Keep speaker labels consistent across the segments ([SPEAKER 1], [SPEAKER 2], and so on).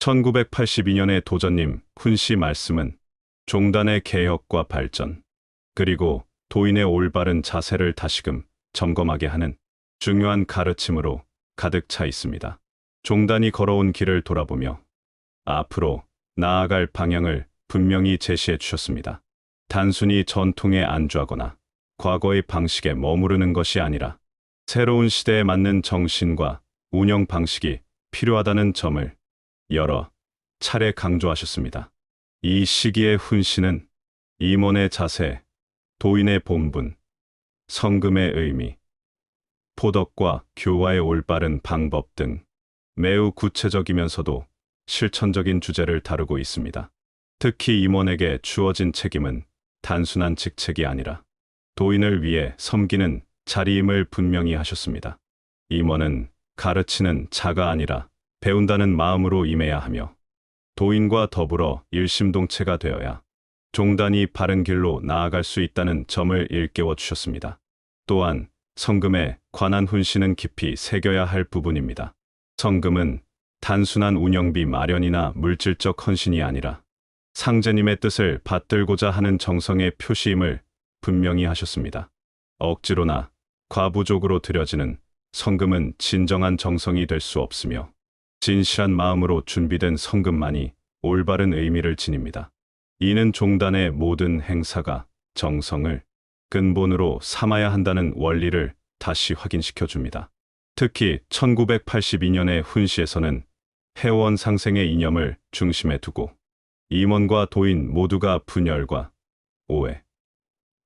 [SPEAKER 1] 1982년의 도전님 훈시 말씀은 종단의 개혁과 발전, 그리고 도인의 올바른 자세를 다시금 점검하게 하는 중요한 가르침으로 가득 차 있습니다. 종단이 걸어온 길을 돌아보며 앞으로 나아갈 방향을 분명히 제시해 주셨습니다. 단순히 전통에 안주하거나 과거의 방식에 머무르는 것이 아니라 새로운 시대에 맞는 정신과 운영 방식이 필요하다는 점을 여러 차례 강조하셨습니다. 이 시기의 훈시는 임원의 자세, 도인의 본분, 성금의 의미, 포덕과 교화의 올바른 방법 등 매우 구체적이면서도 실천적인 주제를 다루고 있습니다. 특히 임원에게 주어진 책임은 단순한 직책이 아니라 도인을 위해 섬기는 자리임을 분명히 하셨습니다. 임원은 가르치는 자가 아니라 배운다는 마음으로 임해야 하며 도인과 더불어 일심동체가 되어야 종단이 바른 길로 나아갈 수 있다는 점을 일깨워 주셨습니다. 또한 성금에 관한 훈시는 깊이 새겨야 할 부분입니다. 성금은 단순한 운영비 마련이나 물질적 헌신이 아니라 상제님의 뜻을 받들고자 하는 정성의 표시임을 분명히 하셨습니다. 억지로나 과부족으로 드려지는 성금은 진정한 정성이 될 수 없으며 진실한 마음으로 준비된 성금만이 올바른 의미를 지닙니다. 이는 종단의 모든 행사가 정성을 근본으로 삼아야 한다는 원리를 다시 확인시켜 줍니다. 특히 1982년의 훈시에서는 회원 상생의 이념을 중심에 두고 임원과 도인 모두가 분열과 오해,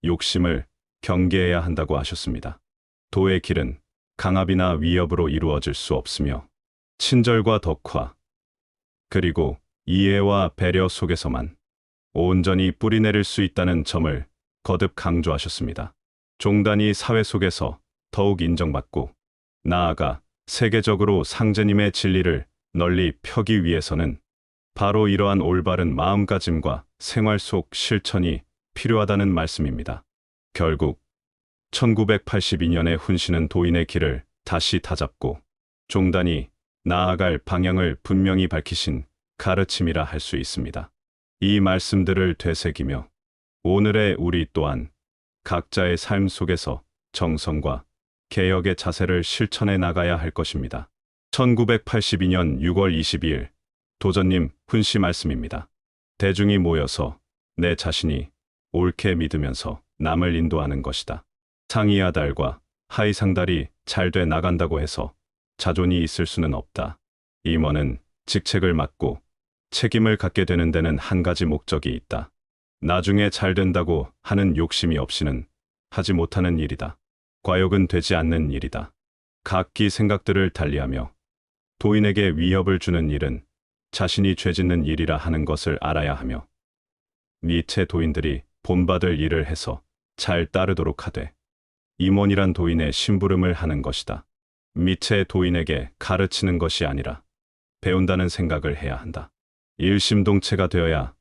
[SPEAKER 1] 욕심을 경계해야 한다고 하셨습니다. 도의 길은 강압이나 위협으로 이루어질 수 없으며 친절과 덕화, 그리고 이해와 배려 속에서만 온전히 뿌리내릴 수 있다는 점을 거듭 강조하셨습니다. 종단이 사회 속에서 더욱 인정받고 나아가 세계적으로 상제님의 진리를 널리 펴기 위해서는 바로 이러한 올바른 마음가짐과 생활 속 실천이 필요하다는 말씀입니다. 결국 1982년의 훈시는 도인의 길을 다시 다잡고 종단이 나아갈 방향을 분명히 밝히신 가르침이라 할 수 있습니다. 이 말씀들을 되새기며 오늘의 우리 또한 각자의 삶 속에서 정성과 개혁의 자세를 실천해 나가야 할 것입니다. 1982년 6월 22일 도전님 훈시 말씀입니다. 대중이 모여서 내 자신이 옳게 믿으면서 남을 인도하는 것이다. 상이하달과 하이상달이 잘 돼 나간다고 해서 자존이 있을 수는 없다. 임원은 직책을 맡고 책임을 갖게 되는 데는 한 가지 목적이 있다. 나중에 잘 된다고 하는 욕심이 없이는 하지 못하는 일이다. 과욕은 되지 않는 일이다. 각기 생각들을 달리하며 도인에게 위협을 주는 일은 자신이 죄짓는 일이라 하는 것을 알아야 하며 미체 도인들이 본받을 일을 해서 잘 따르도록 하되 임원이란 도인의 심부름을 하는 것이다. 미체 도인에게 가르치는 것이 아니라 배운다는 생각을 해야 한다. 일심동체가 되어야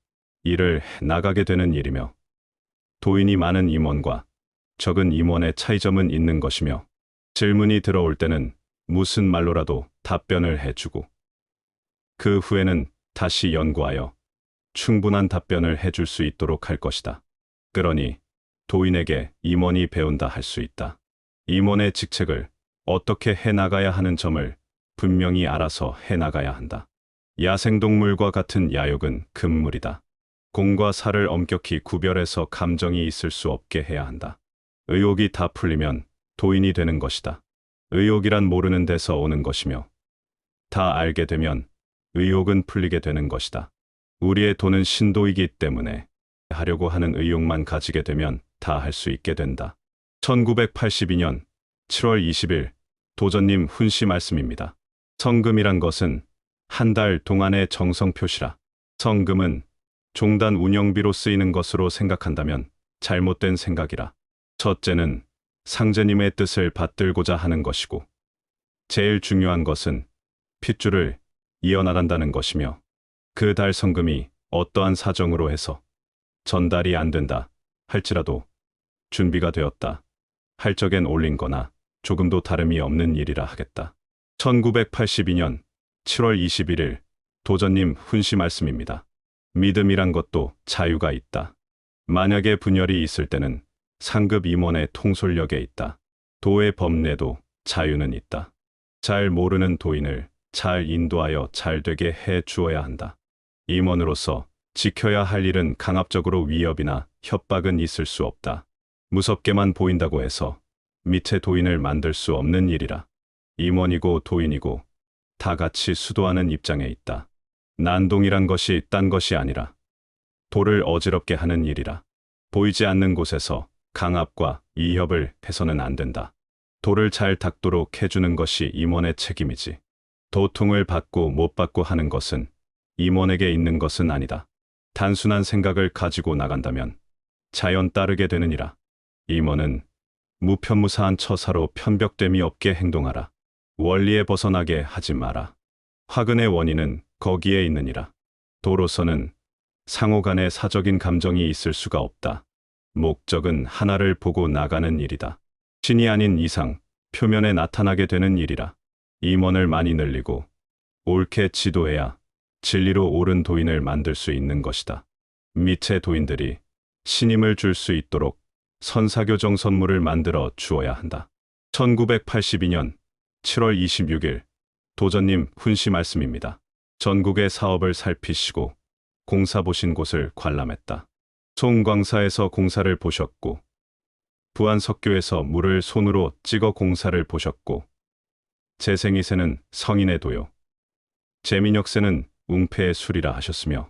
[SPEAKER 1] 일을 해 나가게 되는 일이며 도인이 많은 임원과 적은 임원의 차이점은 있는 것이며 질문이 들어올 때는 무슨 말로라도 답변을 해주고 그 후에는 다시 연구하여 충분한 답변을 해줄 수 있도록 할 것이다. 그러니 도인에게 임원이 배운다 할 수 있다. 임원의 직책을 어떻게 해나가야 하는 점을 분명히 알아서 해나가야 한다. 야생동물과 같은 야욕은 금물이다. 공과 사를 엄격히 구별해서 감정이 있을 수 없게 해야 한다. 의욕이 다 풀리면 도인이 되는 것이다. 의욕이란 모르는 데서 오는 것이며 다 알게 되면 의욕은 풀리게 되는 것이다. 우리의 도는 신도이기 때문에 하려고 하는 의욕만 가지게 되면 다 할 수 있게 된다. 1982년 7월 20일 도전님 훈시 말씀입니다. 성금이란 것은 한 달 동안의 정성 표시라. 성금은 종단 운영비로 쓰이는 것으로 생각한다면 잘못된 생각이라. 첫째는 상제님의 뜻을 받들고자 하는 것이고 제일 중요한 것은 핏줄을 이어나간다는 것이며 그 달 성금이 어떠한 사정으로 해서 전달이 안 된다 할지라도 준비가 되었다 할 적엔 올린 거나 조금도 다름이 없는 일이라 하겠다. 1982년 7월 21일 도전님 훈시 말씀입니다. 믿음이란 것도 자유가 있다. 만약에 분열이 있을 때는 상급 임원의 통솔력에 있다. 도의 법례도 자유는 있다. 잘 모르는 도인을 잘 인도하여 잘 되게 해 주어야 한다. 임원으로서 지켜야 할 일은 강압적으로 위협이나 협박은 있을 수 없다. 무섭게만 보인다고 해서 밑에 도인을 만들 수 없는 일이라. 임원이고 도인이고 다 같이 수도하는 입장에 있다. 난동이란 것이 딴 것이 아니라 도를 어지럽게 하는 일이라. 보이지 않는 곳에서 강압과 위협을 해서는 안 된다. 도를 잘 닦도록 해주는 것이 임원의 책임이지. 도통을 받고 못 받고 하는 것은 임원에게 있는 것은 아니다. 단순한 생각을 가지고 나간다면 자연 따르게 되느니라. 임원은 무편무사한 처사로 편벽됨이 없게 행동하라. 원리에 벗어나게 하지 마라. 화근의 원인은 거기에 있느니라. 도로서는 상호 간의 사적인 감정이 있을 수가 없다. 목적은 하나를 보고 나가는 일이다. 신이 아닌 이상 표면에 나타나게 되는 일이라. 임원을 많이 늘리고 옳게 지도해야 진리로 옳은 도인을 만들 수 있는 것이다. 밑의 도인들이 신임을 줄 수 있도록 선사교 정선물을 만들어 주어야 한다. 1982년 7월 26일 도전님 훈시 말씀입니다. 전국의 사업을 살피시고 공사 보신 곳을 관람했다. 송광사에서 공사를 보셨고 부안석교에서 물을 손으로 찍어 공사를 보셨고 재생이새는 성인의 도요 재민역새는 웅패의 술이라 하셨으며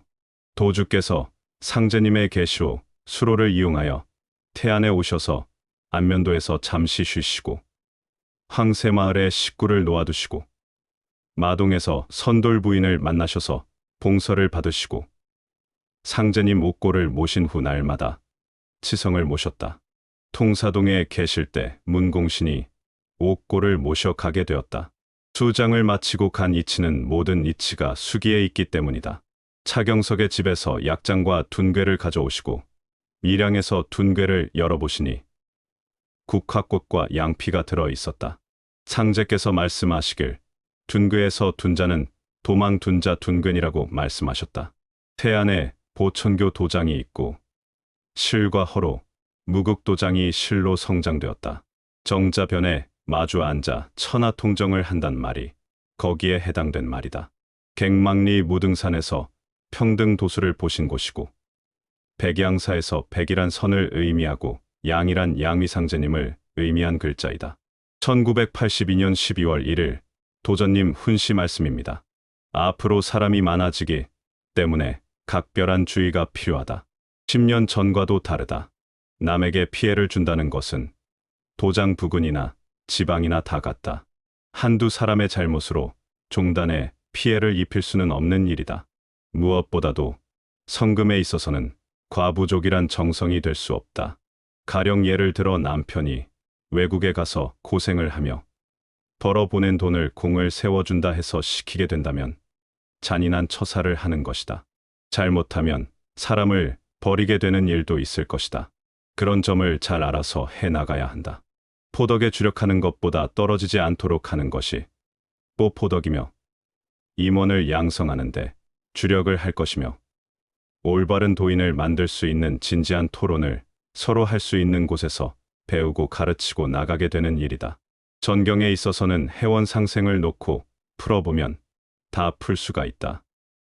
[SPEAKER 1] 도주께서 상제님의 계시로 수로를 이용하여 태안에 오셔서 안면도에서 잠시 쉬시고 황새마을에 식구를 놓아두시고 마동에서 선돌 부인을 만나셔서 봉서를 받으시고 상제님 옥고를 모신 후 날마다 치성을 모셨다. 통사동에 계실 때 문공신이 옥고를 모셔 가게 되었다. 수장을 마치고 간 이치는 모든 이치가 수기에 있기 때문이다. 차경석의 집에서 약장과 둔괴를 가져오시고 밀양에서 둔괴를 열어보시니 국화꽃과 양피가 들어 있었다. 상제께서 말씀하시길 둔괴에서 둔자는 도망 둔자 둔괴니라고 말씀하셨다. 태안에 보천교 도장이 있고 실과 허로 무국도장이 실로 성장되었다. 정자변에 마주 앉아 천하통정을 한단 말이 거기에 해당된 말이다. 객망리 무등산에서 평등도수를 보신 곳이고 백양사에서 백이란 선을 의미하고 양이란 양위상제님을 의미한 글자이다. 1982년 12월 1일 도전님 훈시 말씀입니다. 앞으로 사람이 많아지기 때문에 각별한 주의가 필요하다. 10년 전과도 다르다. 남에게 피해를 준다는 것은 도장 부근이나 지방이나 다 같다. 한두 사람의 잘못으로 종단에 피해를 입힐 수는 없는 일이다. 무엇보다도 성금에 있어서는 과부족이란 정성이 될 수 없다. 가령 예를 들어 남편이 외국에 가서 고생을 하며 벌어보낸 돈을 공을 세워준다 해서 시키게 된다면 잔인한 처사를 하는 것이다. 잘못하면 사람을 버리게 되는 일도 있을 것이다. 그런 점을 잘 알아서 해나가야 한다. 포덕에 주력하는 것보다 떨어지지 않도록 하는 것이 뽀포덕이며 임원을 양성하는데 주력을 할 것이며 올바른 도인을 만들 수 있는 진지한 토론을 서로 할 수 있는 곳에서 배우고 가르치고 나가게 되는 일이다. 전경에 있어서는 해원 상생을 놓고 풀어보면 다 풀 수가 있다.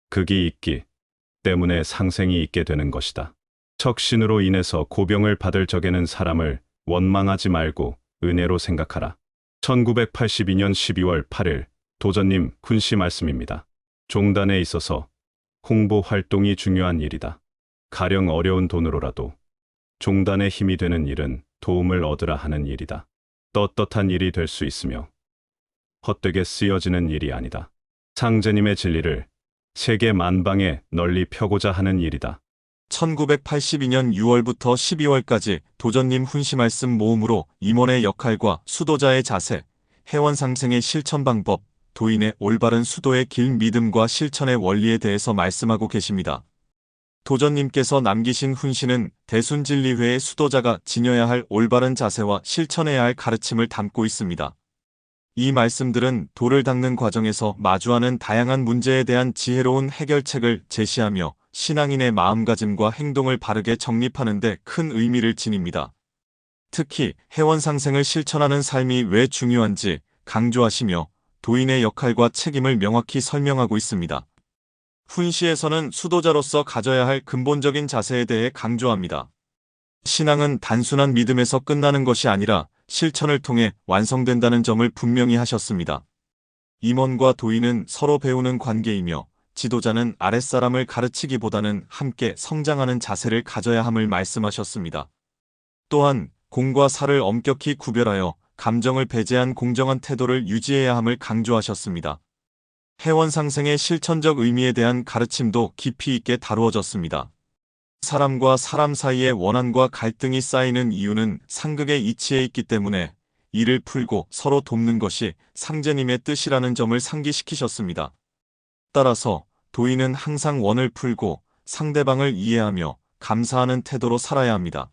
[SPEAKER 1] 극이 있기 때문에 상생이 있게 되는 것이다. 척신으로 인해서 고병을 받을 적에는 사람을 원망하지 말고 은혜로 생각하라. 1982년 12월 8일 도전님 훈시 말씀입니다. 종단에 있어서 홍보 활동이 중요한 일이다. 가령 어려운 돈으로라도 종단의 힘이 되는 일은 도움을 얻으라 하는 일이다. 떳떳한 일이 될 수 있으며 헛되게 쓰여지는 일이 아니다. 상제님의 진리를 세계 만방에 널리 펴고자 하는 일이다.
[SPEAKER 2] 1982년 6월부터 12월까지 도전님 훈시 말씀 모음으로 임원의 역할과 수도자의 자세, 해원상생의 실천 방법, 도인의 올바른 수도의 길 믿음과 실천의 원리에 대해서 말씀하고 계십니다. 도전님께서 남기신 훈시는 대순진리회의 수도자가 지녀야 할 올바른 자세와 실천해야 할 가르침을 담고 있습니다. 이 말씀들은 돌을 닦는 과정에서 마주하는 다양한 문제에 대한 지혜로운 해결책을 제시하며 신앙인의 마음가짐과 행동을 바르게 정립하는 데 큰 의미를 지닙니다. 특히 해원상생을 실천하는 삶이 왜 중요한지 강조하시며 도인의 역할과 책임을 명확히 설명하고 있습니다. 훈시에서는 수도자로서 가져야 할 근본적인 자세에 대해 강조합니다. 신앙은 단순한 믿음에서 끝나는 것이 아니라 실천을 통해 완성된다는 점을 분명히 하셨습니다. 임원과 도인은 서로 배우는 관계이며 지도자는 아랫사람을 가르치기보다는 함께 성장하는 자세를 가져야 함을 말씀하셨습니다. 또한 공과 사를 엄격히 구별하여 감정을 배제한 공정한 태도를 유지해야 함을 강조하셨습니다. 해원상생의 실천적 의미에 대한 가르침도 깊이 있게 다루어졌습니다. 사람과 사람 사이의 원한과 갈등이 쌓이는 이유는 상극의 이치에 있기 때문에 이를 풀고 서로 돕는 것이 상제님의 뜻이라는 점을 상기시키셨습니다. 따라서 도인은 항상 원을 풀고 상대방을 이해하며 감사하는 태도로 살아야 합니다.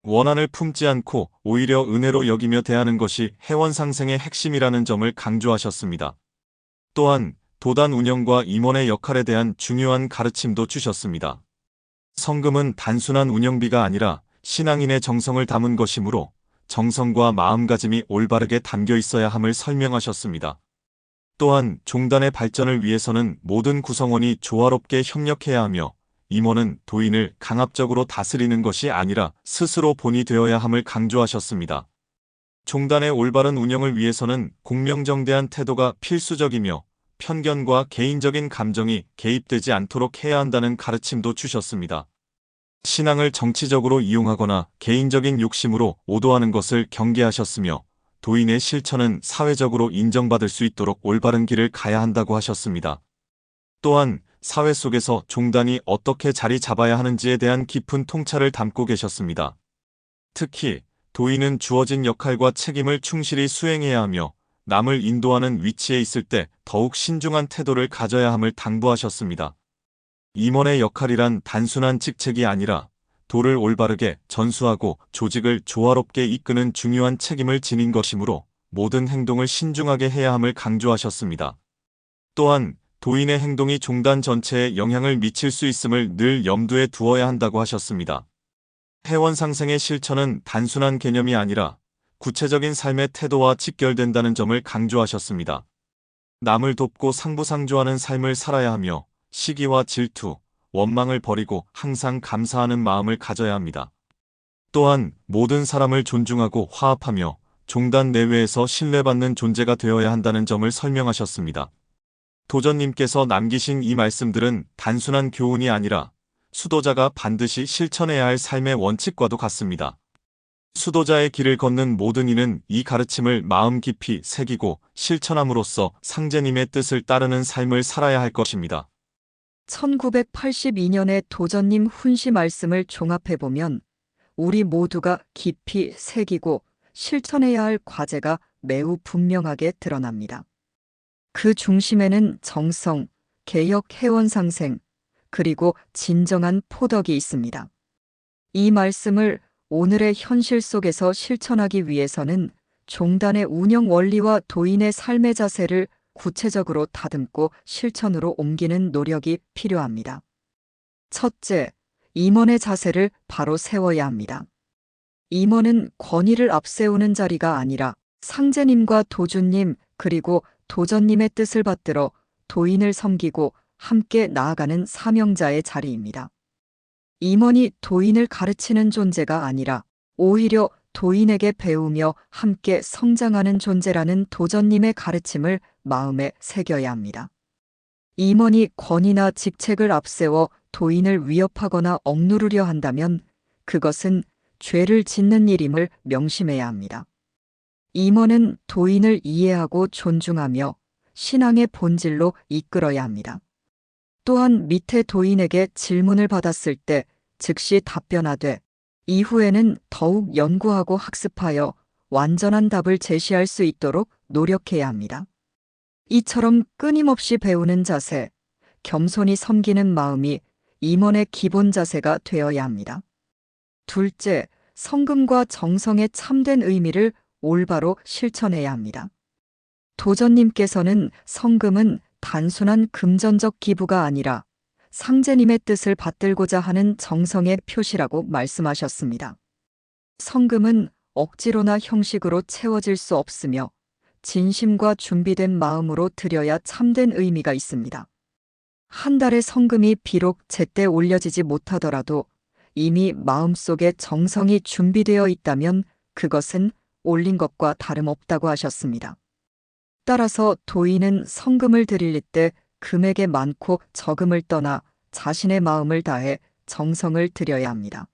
[SPEAKER 2] 원한을 품지 않고 오히려 은혜로 여기며 대하는 것이 해원상생의 핵심이라는 점을 강조하셨습니다. 또한 도단 운영과 임원의 역할에 대한 중요한 가르침도 주셨습니다. 성금은 단순한 운영비가 아니라 신앙인의 정성을 담은 것이므로 정성과 마음가짐이 올바르게 담겨 있어야 함을 설명하셨습니다. 또한 종단의 발전을 위해서는 모든 구성원이 조화롭게 협력해야 하며 임원은 도인을 강압적으로 다스리는 것이 아니라 스스로 본이 되어야 함을 강조하셨습니다. 종단의 올바른 운영을 위해서는 공명정대한 태도가 필수적이며 편견과 개인적인 감정이 개입되지 않도록 해야 한다는 가르침도 주셨습니다. 신앙을 정치적으로 이용하거나 개인적인 욕심으로 오도하는 것을 경계하셨으며 도인의 실천은 사회적으로 인정받을 수 있도록 올바른 길을 가야 한다고 하셨습니다. 또한 사회 속에서 종단이 어떻게 자리 잡아야 하는지에 대한 깊은 통찰을 담고 계셨습니다. 특히 도인은 주어진 역할과 책임을 충실히 수행해야 하며 남을 인도하는 위치에 있을 때 더욱 신중한 태도를 가져야 함을 당부하셨습니다. 임원의 역할이란 단순한 직책이 아니라 도를 올바르게 전수하고 조직을 조화롭게 이끄는 중요한 책임을 지닌 것이므로 모든 행동을 신중하게 해야 함을 강조하셨습니다. 또한 도인의 행동이 종단 전체에 영향을 미칠 수 있음을 늘 염두에 두어야 한다고 하셨습니다. 해원상생의 실천은 단순한 개념이 아니라 구체적인 삶의 태도와 직결된다는 점을 강조하셨습니다. 남을 돕고 상부상조하는 삶을 살아야 하며 시기와 질투, 원망을 버리고 항상 감사하는 마음을 가져야 합니다. 또한 모든 사람을 존중하고 화합하며 종단 내외에서 신뢰받는 존재가 되어야 한다는 점을 설명하셨습니다. 도전님께서 남기신 이 말씀들은 단순한 교훈이 아니라 수도자가 반드시 실천해야 할 삶의 원칙과도 같습니다. 수도자의 길을 걷는 모든 이는 이 가르침을 마음 깊이 새기고 실천함으로써 상제님의 뜻을 따르는 삶을 살아야 할 것입니다.
[SPEAKER 3] 1982년의 도전님 훈시 말씀을 종합해보면 우리 모두가 깊이 새기고 실천해야 할 과제가 매우 분명하게 드러납니다. 그 중심에는 정성, 개혁 해원상생, 그리고 진정한 포덕이 있습니다. 이 말씀을 오늘의 현실 속에서 실천하기 위해서는 종단의 운영 원리와 도인의 삶의 자세를 구체적으로 다듬고 실천으로 옮기는 노력이 필요합니다. 첫째, 임원의 자세를 바로 세워야 합니다. 임원은 권위를 앞세우는 자리가 아니라 상제님과 도주님 그리고 도전님의 뜻을 받들어 도인을 섬기고 함께 나아가는 사명자의 자리입니다. 임원이 도인을 가르치는 존재가 아니라 오히려 도인에게 배우며 함께 성장하는 존재라는 도전님의 가르침을 마음에 새겨야 합니다. 임원이 권위나 직책을 앞세워 도인을 위협하거나 억누르려 한다면 그것은 죄를 짓는 일임을 명심해야 합니다. 임원은 도인을 이해하고 존중하며 신앙의 본질로 이끌어야 합니다. 또한 밑에 도인에게 질문을 받았을 때 즉시 답변하되 이후에는 더욱 연구하고 학습하여 완전한 답을 제시할 수 있도록 노력해야 합니다. 이처럼 끊임없이 배우는 자세, 겸손히 섬기는 마음이 임원의 기본 자세가 되어야 합니다. 둘째, 성금과 정성의 참된 의미를 올바로 실천해야 합니다. 도전님께서는 성금은 단순한 금전적 기부가 아니라 상제님의 뜻을 받들고자 하는 정성의 표시라고 말씀하셨습니다. 성금은 억지로나 형식으로 채워질 수 없으며 진심과 준비된 마음으로 드려야 참된 의미가 있습니다. 한 달의 성금이 비록 제때 올려지지 못하더라도 이미 마음속에 정성이 준비되어 있다면 그것은 올린 것과 다름없다고 하셨습니다. 따라서 도인은 성금을 드릴 때 금액의 많고 적음을 떠나 자신의 마음을 다해 정성을 드려야 합니다.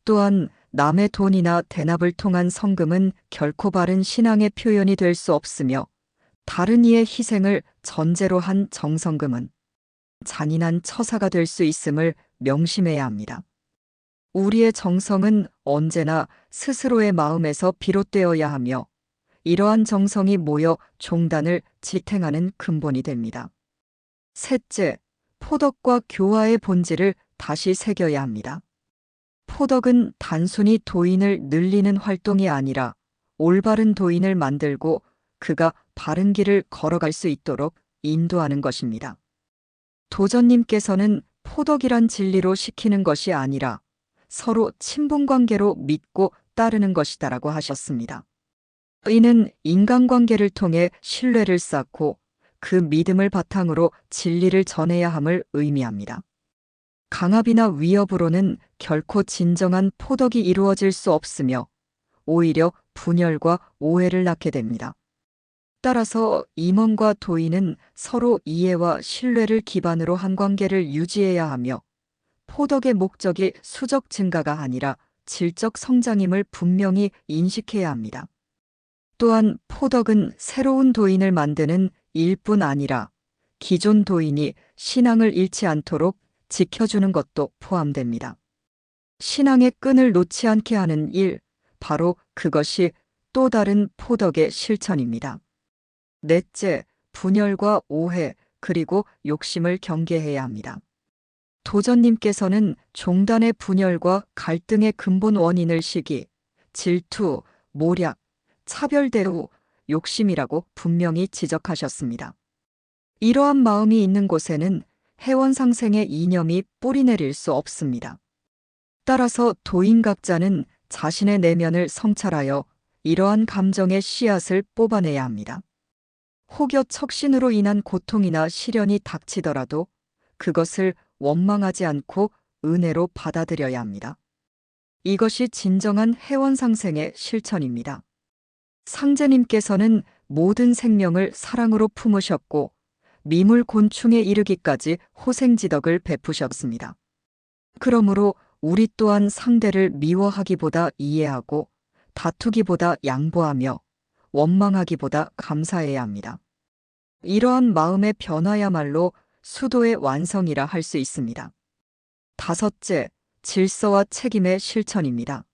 [SPEAKER 3] 또한 남의 돈이나 대납을 통한 성금은 결코 바른 신앙의 표현이 될 수 없으며 다른 이의 희생을 전제로 한 정성금은 잔인한 처사가 될 수 있음을 명심해야 합니다. 우리의 정성은 언제나 스스로의 마음에서 비롯되어야 하며 이러한 정성이 모여 종단을 지탱하는 근본이 됩니다. 셋째, 포덕과 교화의 본질을 다시 새겨야 합니다. 포덕은 단순히 도인을 늘리는 활동이 아니라 올바른 도인을 만들고 그가 바른 길을 걸어갈 수 있도록 인도하는 것입니다. 도전님께서는 포덕이란 진리로 시키는 것이 아니라 서로 친분관계로 믿고 따르는 것이다라고 하셨습니다. 이는 인간관계를 통해 신뢰를 쌓고 그 믿음을 바탕으로 진리를 전해야 함을 의미합니다. 강압이나 위협으로는 결코 진정한 포덕이 이루어질 수 없으며 오히려 분열과 오해를 낳게 됩니다. 따라서 임원과 도인은 서로 이해와 신뢰를 기반으로 한 관계를 유지해야 하며 포덕의 목적이 수적 증가가 아니라 질적 성장임을 분명히 인식해야 합니다. 또한 포덕은 새로운 도인을 만드는 일뿐 아니라 기존 도인이 신앙을 잃지 않도록 지켜주는 것도 포함됩니다. 신앙의 끈을 놓지 않게 하는 일, 바로 그것이 또 다른 포덕의 실천입니다. 넷째, 분열과 오해, 그리고 욕심을 경계해야 합니다. 도전님께서는 종단의 분열과 갈등의 근본 원인을 시기, 질투, 모략, 차별 대우, 욕심이라고 분명히 지적하셨습니다. 이러한 마음이 있는 곳에는 해원상생의 이념이 뿌리내릴 수 없습니다. 따라서 도인 각자는 자신의 내면을 성찰하여 이러한 감정의 씨앗을 뽑아내야 합니다. 혹여 척신으로 인한 고통이나 시련이 닥치더라도 그것을 원망하지 않고 은혜로 받아들여야 합니다. 이것이 진정한 해원상생의 실천입니다. 상제님께서는 모든 생명을 사랑으로 품으셨고 미물 곤충에 이르기까지 호생지덕을 베푸셨습니다. 그러므로 우리 또한 상대를 미워하기보다 이해하고 다투기보다 양보하며 원망하기보다 감사해야 합니다. 이러한 마음의 변화야말로 수도의 완성이라 할 수 있습니다. 다섯째, 질서와 책임의 실천입니다.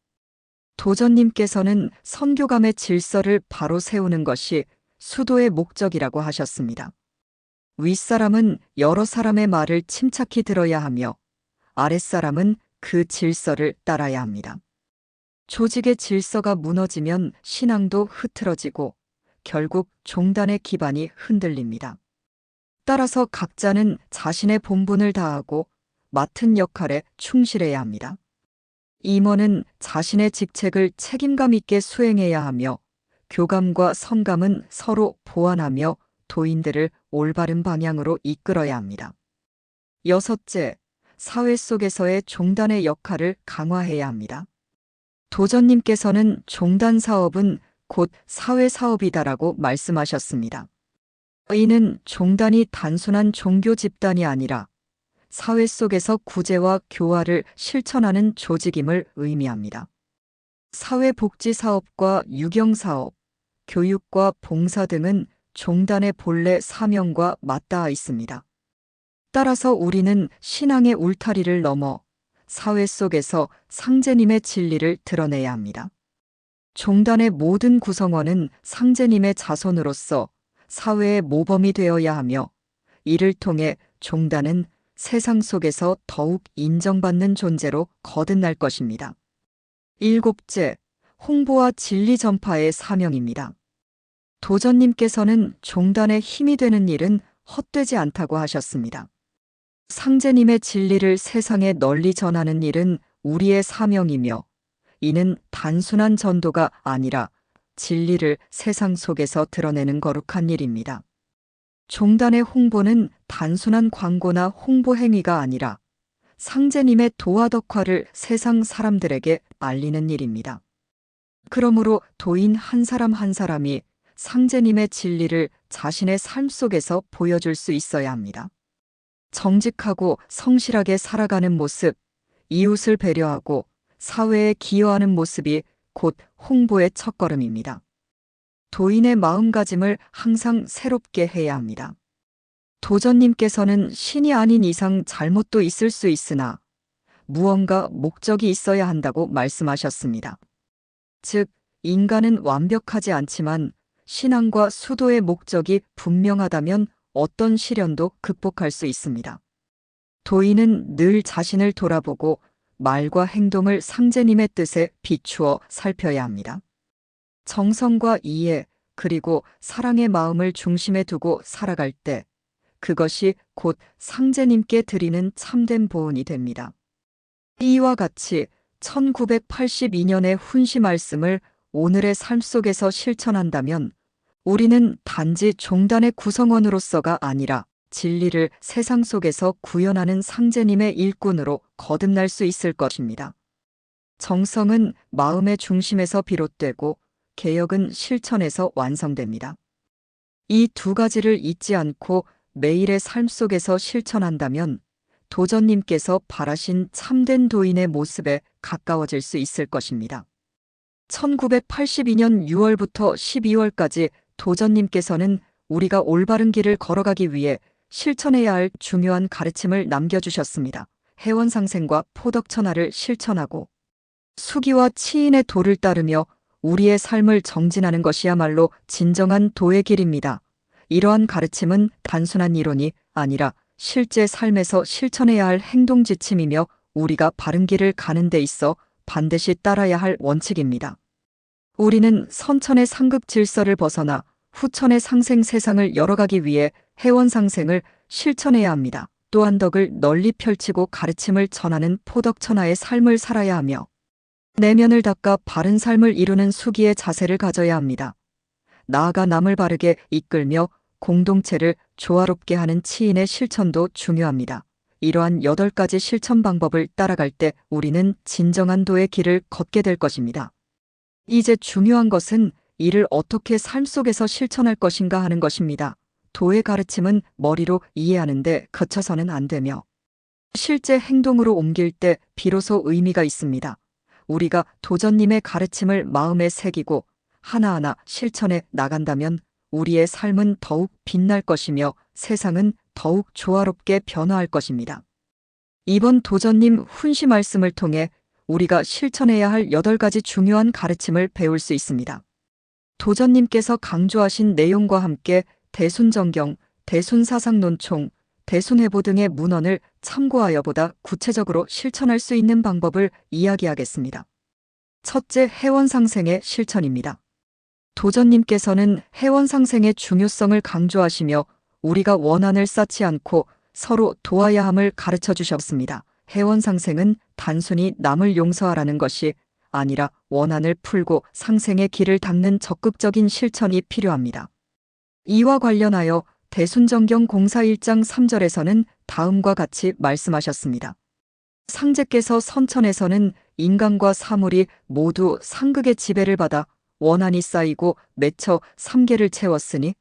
[SPEAKER 3] 도전님께서는 선교감의 질서를 바로 세우는 것이 수도의 목적이라고 하셨습니다. 윗사람은 여러 사람의 말을 침착히 들어야 하며 아랫사람은 그 질서를 따라야 합니다. 조직의 질서가 무너지면 신앙도 흐트러지고 결국 종단의 기반이 흔들립니다. 따라서 각자는 자신의 본분을 다하고 맡은 역할에 충실해야 합니다. 임원은 자신의 직책을 책임감 있게 수행해야 하며 교감과 성감은 서로 보완하며 도인들을 올바른 방향으로 이끌어야 합니다. 여섯째, 사회 속에서의 종단의 역할을 강화해야 합니다. 도전님께서는 종단 사업은 곧 사회 사업이다라고 말씀하셨습니다. 이는 종단이 단순한 종교 집단이 아니라 사회 속에서 구제와 교화를 실천하는 조직임을 의미합니다. 사회복지사업과 유경사업, 교육과 봉사 등은 종단의 본래 사명과 맞닿아 있습니다. 따라서 우리는 신앙의 울타리를 넘어 사회 속에서 상제님의 진리를 드러내야 합니다. 종단의 모든 구성원은 상제님의 자손으로서 사회의 모범이 되어야 하며 이를 통해 종단은 세상 속에서 더욱 인정받는 존재로 거듭날 것입니다. 일곱째, 홍보와 진리 전파의 사명입니다. 도전님께서는 종단의 힘이 되는 일은 헛되지 않다고 하셨습니다. 상제님의 진리를 세상에 널리 전하는 일은 우리의 사명이며 이는 단순한 전도가 아니라 진리를 세상 속에서 드러내는 거룩한 일입니다. 종단의 홍보는 단순한 광고나 홍보 행위가 아니라 상제님의 도화덕화를 세상 사람들에게 알리는 일입니다. 그러므로 도인 한 사람 한 사람이 상제님의 진리를 자신의 삶 속에서 보여줄 수 있어야 합니다. 정직하고 성실하게 살아가는 모습, 이웃을 배려하고 사회에 기여하는 모습이 곧 홍보의 첫걸음입니다. 도인의 마음가짐을 항상 새롭게 해야 합니다. 도전님께서는 신이 아닌 이상 잘못도 있을 수 있으나 무언가 목적이 있어야 한다고 말씀하셨습니다. 즉, 인간은 완벽하지 않지만 신앙과 수도의 목적이 분명하다면 어떤 시련도 극복할 수 있습니다. 도인은 늘 자신을 돌아보고 말과 행동을 상제님의 뜻에 비추어 살펴야 합니다. 정성과 이해 그리고 사랑의 마음을 중심에 두고 살아갈 때 그것이 곧 상제님께 드리는 참된 보은이 됩니다. 이와 같이 1982년의 훈시 말씀을 오늘의 삶 속에서 실천한다면 우리는 단지 종단의 구성원으로서가 아니라 진리를 세상 속에서 구현하는 상제님의 일꾼으로 거듭날 수 있을 것입니다. 정성은 마음의 중심에서 비롯되고 개혁은 실천에서 완성됩니다. 이 두 가지를 잊지 않고 매일의 삶 속에서 실천한다면 도전님께서 바라신 참된 도인의 모습에 가까워질 수 있을 것입니다. 1982년 6월부터 12월까지 도전님께서는 우리가 올바른 길을 걸어가기 위해 실천해야 할 중요한 가르침을 남겨주셨습니다. 해원상생과 포덕천하를 실천하고 수기와 치인의 도를 따르며 우리의 삶을 정진하는 것이야말로 진정한 도의 길입니다. 이러한 가르침은 단순한 이론이 아니라 실제 삶에서 실천해야 할 행동 지침이며 우리가 바른 길을 가는 데 있어 반드시 따라야 할 원칙입니다. 우리는 선천의 상극 질서를 벗어나 후천의 상생 세상을 열어가기 위해 해원상생을 실천해야 합니다. 또한 덕을 널리 펼치고 가르침을 전하는 포덕천하의 삶을 살아야 하며 내면을 닦아 바른 삶을 이루는 수기의 자세를 가져야 합니다. 나아가 남을 바르게 이끌며 공동체를 조화롭게 하는 치인의 실천도 중요합니다. 이러한 8가지 실천 방법을 따라갈 때 우리는 진정한 도의 길을 걷게 될 것입니다. 이제 중요한 것은 이를 어떻게 삶 속에서 실천할 것인가 하는 것입니다. 도의 가르침은 머리로 이해하는데 그쳐서는 안 되며 실제 행동으로 옮길 때 비로소 의미가 있습니다. 우리가 도전님의 가르침을 마음에 새기고 하나하나 실천해 나간다면 우리의 삶은 더욱 빛날 것이며 세상은 더욱 조화롭게 변화할 것입니다. 이번 도전님 훈시 말씀을 통해 우리가 실천해야 할 8가지 중요한 가르침을 배울 수 있습니다. 도전님께서 강조하신 내용과 함께 대순정경, 대순사상논총, 대순회보 등의 문헌을 참고하여 보다 구체적으로 실천할 수 있는 방법을 이야기하겠습니다. 첫째, 해원상생의 실천입니다. 도전님께서는 해원상생의 중요성을 강조하시며 우리가 원한을 쌓지 않고 서로 도와야 함을 가르쳐 주셨습니다. 해원상생은 단순히 남을 용서하라는 것이 아니라 원한을 풀고 상생의 길을 닦는 적극적인 실천이 필요합니다. 이와 관련하여 대순정경 공사 1장 3절에서는 다음과 같이 말씀하셨습니다. 상제께서 선천에서는 인간과 사물이 모두 상극의 지배를 받아 원한이 쌓이고 맺혀 삼계를 채웠으니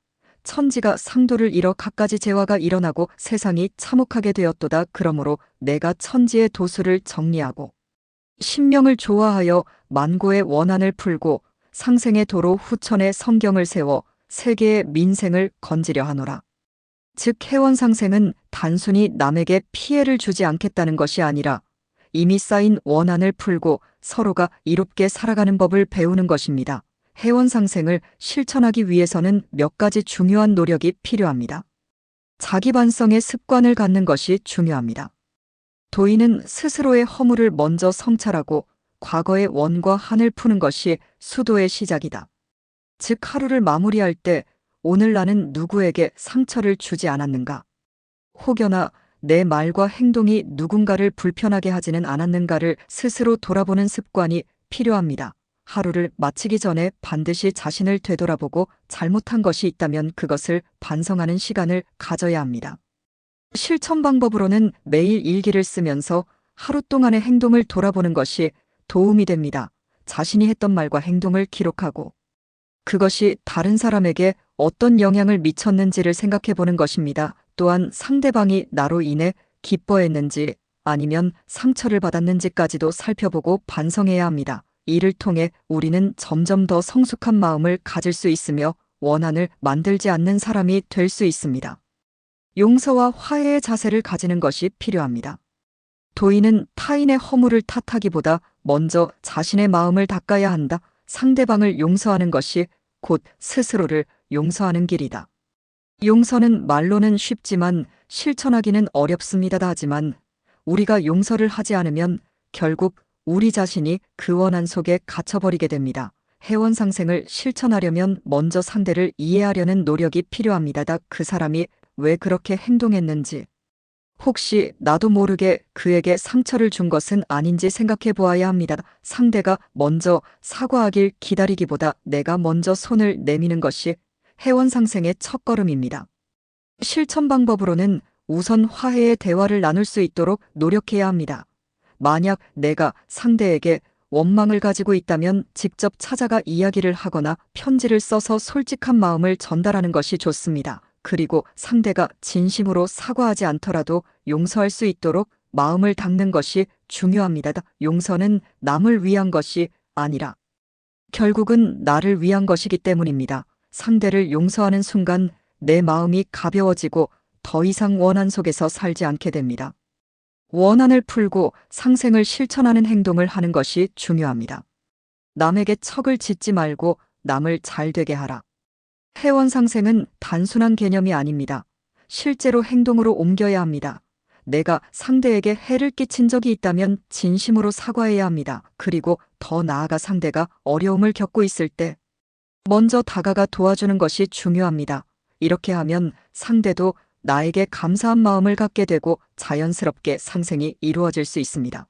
[SPEAKER 3] 천지가 상도를 잃어 갖가지 재화가 일어나고 세상이 참혹하게 되었도다. 그러므로 내가 천지의 도수를 정리하고 신명을 조화하여 만고의 원한을 풀고 상생의 도로 후천의 성경을 세워 세계의 민생을 건지려 하노라. 즉 해원상생은 단순히 남에게 피해를 주지 않겠다는 것이 아니라 이미 쌓인 원한을 풀고 서로가 이롭게 살아가는 법을 배우는 것입니다. 해원상생을 실천하기 위해서는 몇 가지 중요한 노력이 필요합니다. 자기 반성의 습관을 갖는 것이 중요합니다. 도인은 스스로의 허물을 먼저 성찰하고 과거의 원과 한을 푸는 것이 수도의 시작이다. 즉 하루를 마무리할 때 오늘 나는 누구에게 상처를 주지 않았는가? 혹여나 내 말과 행동이 누군가를 불편하게 하지는 않았는가를 스스로 돌아보는 습관이 필요합니다. 하루를 마치기 전에 반드시 자신을 되돌아보고 잘못한 것이 있다면 그것을 반성하는 시간을 가져야 합니다. 실천 방법으로는 매일 일기를 쓰면서 하루 동안의 행동을 돌아보는 것이 도움이 됩니다. 자신이 했던 말과 행동을 기록하고 그것이 다른 사람에게 어떤 영향을 미쳤는지를 생각해 보는 것입니다. 또한 상대방이 나로 인해 기뻐했는지 아니면 상처를 받았는지까지도 살펴보고 반성해야 합니다. 이를 통해 우리는 점점 더 성숙한 마음을 가질 수 있으며 원한을 만들지 않는 사람이 될 수 있습니다. 용서와 화해의 자세를 가지는 것이 필요합니다. 도인은 타인의 허물을 탓하기보다 먼저 자신의 마음을 닦아야 한다. 상대방을 용서하는 것이 곧 스스로를 용서하는 길이다. 용서는 말로는 쉽지만 실천하기는 어렵습니다. 하지만 우리가 용서를 하지 않으면 결국 우리 자신이 그 원한 속에 갇혀버리게 됩니다. 해원상생을 실천하려면 먼저 상대를 이해하려는 노력이 필요합니다. 그 사람이 왜 그렇게 행동했는지, 혹시 나도 모르게 그에게 상처를 준 것은 아닌지 생각해 보아야 합니다. 상대가 먼저 사과하길 기다리기보다 내가 먼저 손을 내미는 것이 해원상생의 첫걸음입니다. 실천 방법으로는 우선 화해의 대화를 나눌 수 있도록 노력해야 합니다. 만약 내가 상대에게 원망을 가지고 있다면 직접 찾아가 이야기를 하거나 편지를 써서 솔직한 마음을 전달하는 것이 좋습니다. 그리고 상대가 진심으로 사과하지 않더라도 용서할 수 있도록 마음을 닦는 것이 중요합니다. 용서는 남을 위한 것이 아니라 결국은 나를 위한 것이기 때문입니다. 상대를 용서하는 순간 내 마음이 가벼워지고 더 이상 원한 속에서 살지 않게 됩니다. 원한을 풀고 상생을 실천하는 행동을 하는 것이 중요합니다. 남에게 척을 짓지 말고 남을 잘 되게 하라. 해원상생은 단순한 개념이 아닙니다. 실제로 행동으로 옮겨야 합니다. 내가 상대에게 해를 끼친 적이 있다면 진심으로 사과해야 합니다. 그리고 더 나아가 상대가 어려움을 겪고 있을 때 먼저 다가가 도와주는 것이 중요합니다. 이렇게 하면 상대도 나에게 감사한 마음을 갖게 되고 자연스럽게 상생이 이루어질 수 있습니다.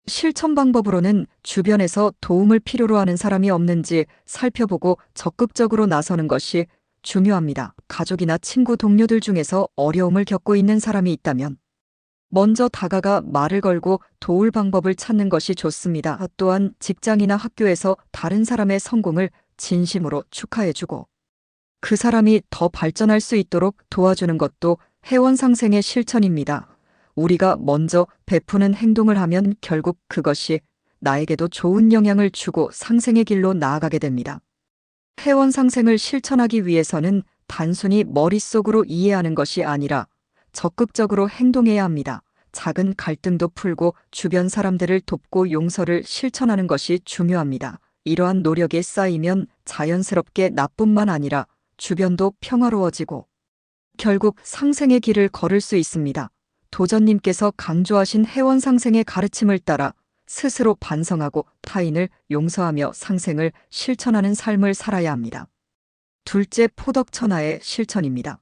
[SPEAKER 3] 실천 방법으로는 주변에서 도움을 필요로 하는 사람이 없는지 살펴보고 적극적으로 나서는 것이 중요합니다. 가족이나 친구, 동료들 중에서 어려움을 겪고 있는 사람이 있다면 먼저 다가가 말을 걸고 도울 방법을 찾는 것이 좋습니다. 또한 직장이나 학교에서 다른 사람의 성공을 진심으로 축하해주고 그 사람이 더 발전할 수 있도록 도와주는 것도 해원상생의 실천입니다. 우리가 먼저 베푸는 행동을 하면 결국 그것이 나에게도 좋은 영향을 주고 상생의 길로 나아가게 됩니다. 해원상생을 실천하기 위해서는 단순히 머릿속으로 이해하는 것이 아니라 적극적으로 행동해야 합니다. 작은 갈등도 풀고 주변 사람들을 돕고 용서를 실천하는 것이 중요합니다. 이러한 노력이 쌓이면 자연스럽게 나뿐만 아니라 주변도 평화로워지고 결국 상생의 길을 걸을 수 있습니다. 도전님께서 강조하신 해원상생의 가르침을 따라 스스로 반성하고 타인을 용서하며 상생을 실천하는 삶을 살아야 합니다. 둘째, 포덕천하의 실천입니다.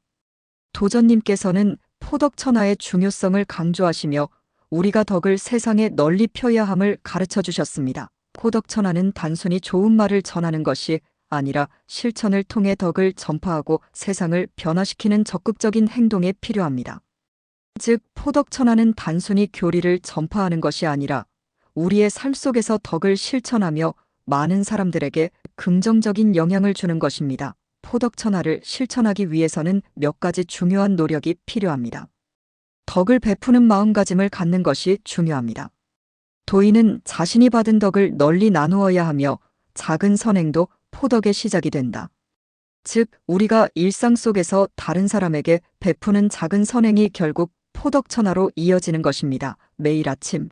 [SPEAKER 3] 도전님께서는 포덕천하의 중요성을 강조하시며 우리가 덕을 세상에 널리 펴야 함을 가르쳐 주셨습니다. 포덕천하는 단순히 좋은 말을 전하는 것이 아니라 실천을 통해 덕을 전파하고 세상을 변화시키는 적극적인 행동에 필요합니다. 즉, 포덕천하는 단순히 교리를 전파하는 것이 아니라 우리의 삶 속에서 덕을 실천하며 많은 사람들에게 긍정적인 영향을 주는 것입니다. 포덕천하를 실천하기 위해서는 몇 가지 중요한 노력이 필요합니다. 덕을 베푸는 마음가짐을 갖는 것이 중요합니다. 도인은 자신이 받은 덕을 널리 나누어야 하며 작은 선행도 포덕의 시작이 된다. 즉, 우리가 일상 속에서 다른 사람에게 베푸는 작은 선행이 결국 포덕천하로 이어지는 것입니다. 매일 아침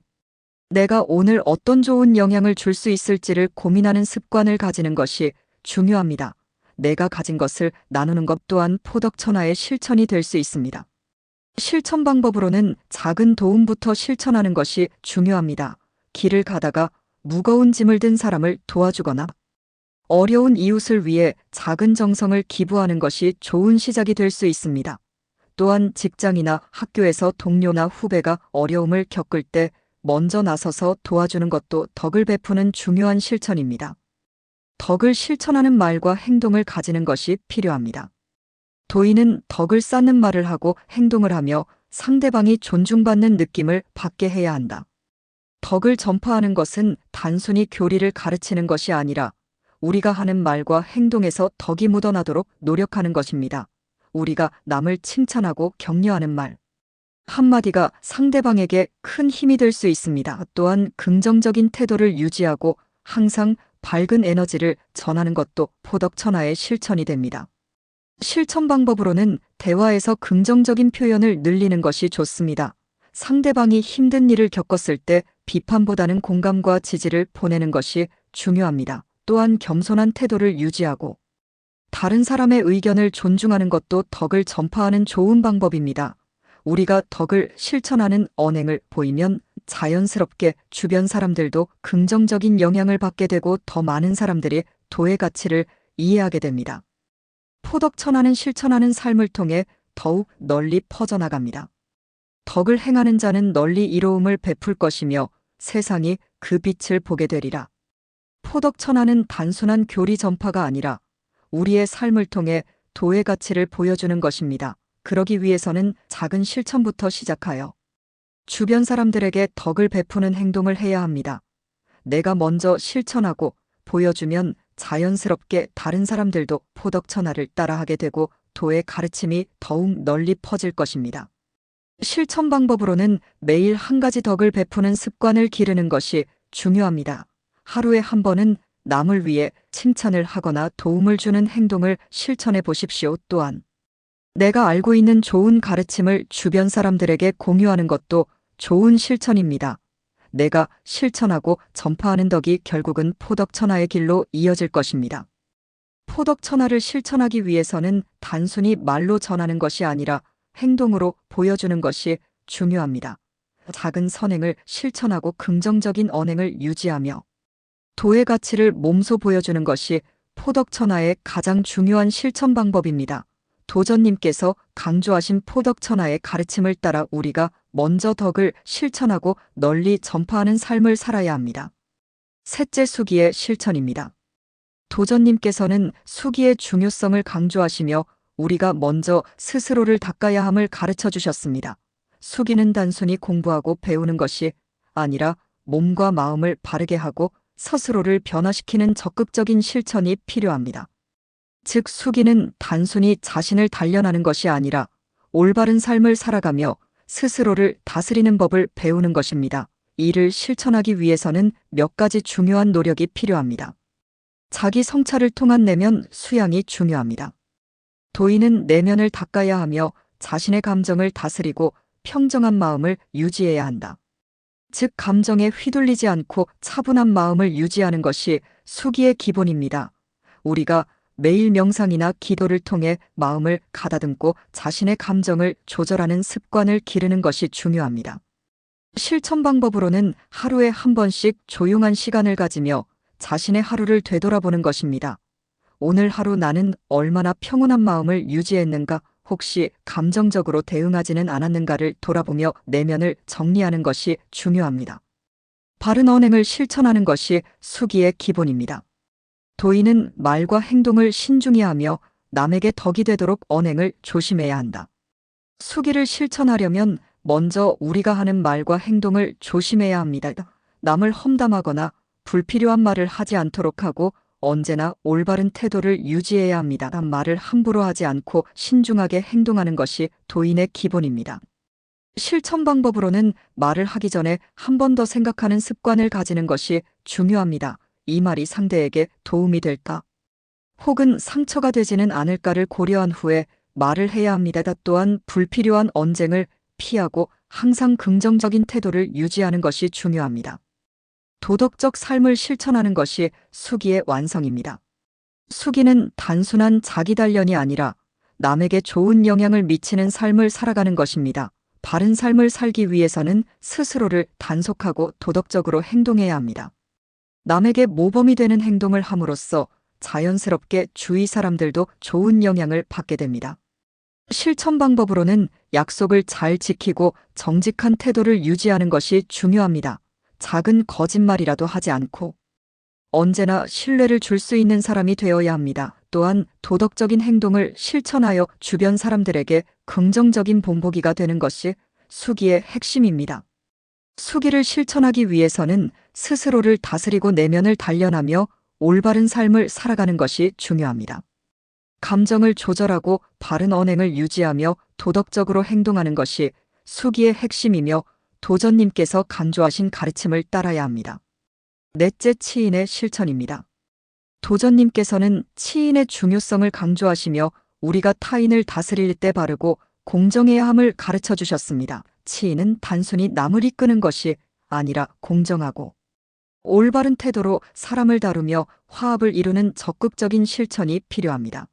[SPEAKER 3] 내가 오늘 어떤 좋은 영향을 줄 수 있을지를 고민하는 습관을 가지는 것이 중요합니다. 내가 가진 것을 나누는 것 또한 포덕천하의 실천이 될 수 있습니다. 실천 방법으로는 작은 도움부터 실천하는 것이 중요합니다. 길을 가다가 무거운 짐을 든 사람을 도와주거나 어려운 이웃을 위해 작은 정성을 기부하는 것이 좋은 시작이 될 수 있습니다. 또한 직장이나 학교에서 동료나 후배가 어려움을 겪을 때 먼저 나서서 도와주는 것도 덕을 베푸는 중요한 실천입니다. 덕을 실천하는 말과 행동을 가지는 것이 필요합니다. 도인은 덕을 쌓는 말을 하고 행동을 하며 상대방이 존중받는 느낌을 받게 해야 한다. 덕을 전파하는 것은 단순히 교리를 가르치는 것이 아니라 우리가 하는 말과 행동에서 덕이 묻어나도록 노력하는 것입니다. 우리가 남을 칭찬하고 격려하는 말 한마디가 상대방에게 큰 힘이 될 수 있습니다. 또한 긍정적인 태도를 유지하고 항상 밝은 에너지를 전하는 것도 포덕천하의 실천이 됩니다. 실천 방법으로는 대화에서 긍정적인 표현을 늘리는 것이 좋습니다. 상대방이 힘든 일을 겪었을 때 비판보다는 공감과 지지를 보내는 것이 중요합니다. 또한 겸손한 태도를 유지하고 다른 사람의 의견을 존중하는 것도 덕을 전파하는 좋은 방법입니다. 우리가 덕을 실천하는 언행을 보이면 자연스럽게 주변 사람들도 긍정적인 영향을 받게 되고 더 많은 사람들이 도의 가치를 이해하게 됩니다. 포덕천하는 실천하는 삶을 통해 더욱 널리 퍼져나갑니다. 덕을 행하는 자는 널리 이로움을 베풀 것이며 세상이 그 빛을 보게 되리라. 포덕천하는 단순한 교리 전파가 아니라 우리의 삶을 통해 도의 가치를 보여주는 것입니다. 그러기 위해서는 작은 실천부터 시작하여 주변 사람들에게 덕을 베푸는 행동을 해야 합니다. 내가 먼저 실천하고 보여주면 자연스럽게 다른 사람들도 포덕천하를 따라하게 되고 도의 가르침이 더욱 널리 퍼질 것입니다. 실천 방법으로는 매일 한 가지 덕을 베푸는 습관을 기르는 것이 중요합니다. 하루에 한 번은 남을 위해 칭찬을 하거나 도움을 주는 행동을 실천해 보십시오. 또한 내가 알고 있는 좋은 가르침을 주변 사람들에게 공유하는 것도 좋은 실천입니다. 내가 실천하고 전파하는 덕이 결국은 포덕천하의 길로 이어질 것입니다. 포덕천하를 실천하기 위해서는 단순히 말로 전하는 것이 아니라 행동으로 보여주는 것이 중요합니다. 작은 선행을 실천하고 긍정적인 언행을 유지하며 도의 가치를 몸소 보여주는 것이 포덕천하의 가장 중요한 실천 방법입니다. 도전님께서 강조하신 포덕천하의 가르침을 따라 우리가 먼저 덕을 실천하고 널리 전파하는 삶을 살아야 합니다. 셋째, 수기의 실천입니다. 도전님께서는 수기의 중요성을 강조하시며 우리가 먼저 스스로를 닦아야 함을 가르쳐 주셨습니다. 수기는 단순히 공부하고 배우는 것이 아니라 몸과 마음을 바르게 하고 스스로를 변화시키는 적극적인 실천이 필요합니다. 즉, 수기는 단순히 자신을 단련하는 것이 아니라 올바른 삶을 살아가며 스스로를 다스리는 법을 배우는 것입니다. 이를 실천하기 위해서는 몇 가지 중요한 노력이 필요합니다. 자기 성찰을 통한 내면 수양이 중요합니다. 도인은 내면을 닦아야 하며 자신의 감정을 다스리고 평정한 마음을 유지해야 한다. 즉, 감정에 휘둘리지 않고 차분한 마음을 유지하는 것이 수기의 기본입니다. 우리가 매일 명상이나 기도를 통해 마음을 가다듬고 자신의 감정을 조절하는 습관을 기르는 것이 중요합니다. 실천 방법으로는 하루에 한 번씩 조용한 시간을 가지며 자신의 하루를 되돌아보는 것입니다. 오늘 하루 나는 얼마나 평온한 마음을 유지했는가, 혹시 감정적으로 대응하지는 않았는가를 돌아보며 내면을 정리하는 것이 중요합니다. 바른 언행을 실천하는 것이 수기의 기본입니다. 도인은 말과 행동을 신중히 하며 남에게 덕이 되도록 언행을 조심해야 한다. 수기를 실천하려면 먼저 우리가 하는 말과 행동을 조심해야 합니다. 남을 험담하거나 불필요한 말을 하지 않도록 하고 언제나 올바른 태도를 유지해야 합니다. 말을 함부로 하지 않고 신중하게 행동하는 것이 도인의 기본입니다. 실천 방법으로는 말을 하기 전에 한 번 더 생각하는 습관을 가지는 것이 중요합니다. 이 말이 상대에게 도움이 될까? 혹은 상처가 되지는 않을까를 고려한 후에 말을 해야 합니다. 또한 불필요한 언쟁을 피하고 항상 긍정적인 태도를 유지하는 것이 중요합니다. 도덕적 삶을 실천하는 것이 수기의 완성입니다. 수기는 단순한 자기 단련이 아니라 남에게 좋은 영향을 미치는 삶을 살아가는 것입니다. 바른 삶을 살기 위해서는 스스로를 단속하고 도덕적으로 행동해야 합니다. 남에게 모범이 되는 행동을 함으로써 자연스럽게 주위 사람들도 좋은 영향을 받게 됩니다. 실천 방법으로는 약속을 잘 지키고 정직한 태도를 유지하는 것이 중요합니다. 작은 거짓말이라도 하지 않고 언제나 신뢰를 줄 수 있는 사람이 되어야 합니다. 또한 도덕적인 행동을 실천하여 주변 사람들에게 긍정적인 본보기가 되는 것이 수기의 핵심입니다. 수기를 실천하기 위해서는 스스로를 다스리고 내면을 단련하며 올바른 삶을 살아가는 것이 중요합니다. 감정을 조절하고 바른 언행을 유지하며 도덕적으로 행동하는 것이 수기의 핵심이며 도전님께서 강조하신 가르침을 따라야 합니다. 넷째, 치인의 실천입니다. 도전님께서는 치인의 중요성을 강조하시며 우리가 타인을 다스릴 때 바르고 공정해야 함을 가르쳐 주셨습니다. 치인은 단순히 남을 이끄는 것이 아니라 공정하고 올바른 태도로 사람을 다루며 화합을 이루는 적극적인 실천이 필요합니다.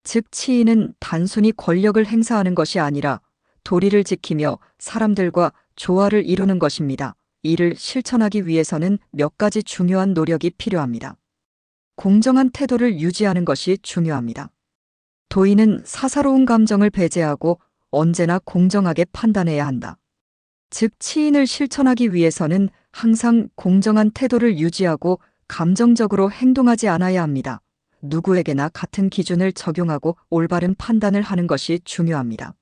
[SPEAKER 3] 즉, 치인은 단순히 권력을 행사하는 것이 아니라 도리를 지키며 사람들과 조화를 이루는 것입니다. 이를 실천하기 위해서는 몇 가지 중요한 노력이 필요합니다. 공정한 태도를 유지하는 것이 중요합니다. 도인은 사사로운 감정을 배제하고 언제나 공정하게 판단해야 한다. 즉, 치인을 실천하기 위해서는 항상 공정한 태도를 유지하고 감정적으로 행동하지 않아야 합니다. 누구에게나 같은 기준을 적용하고 올바른 판단을 하는 것이 중요합니다.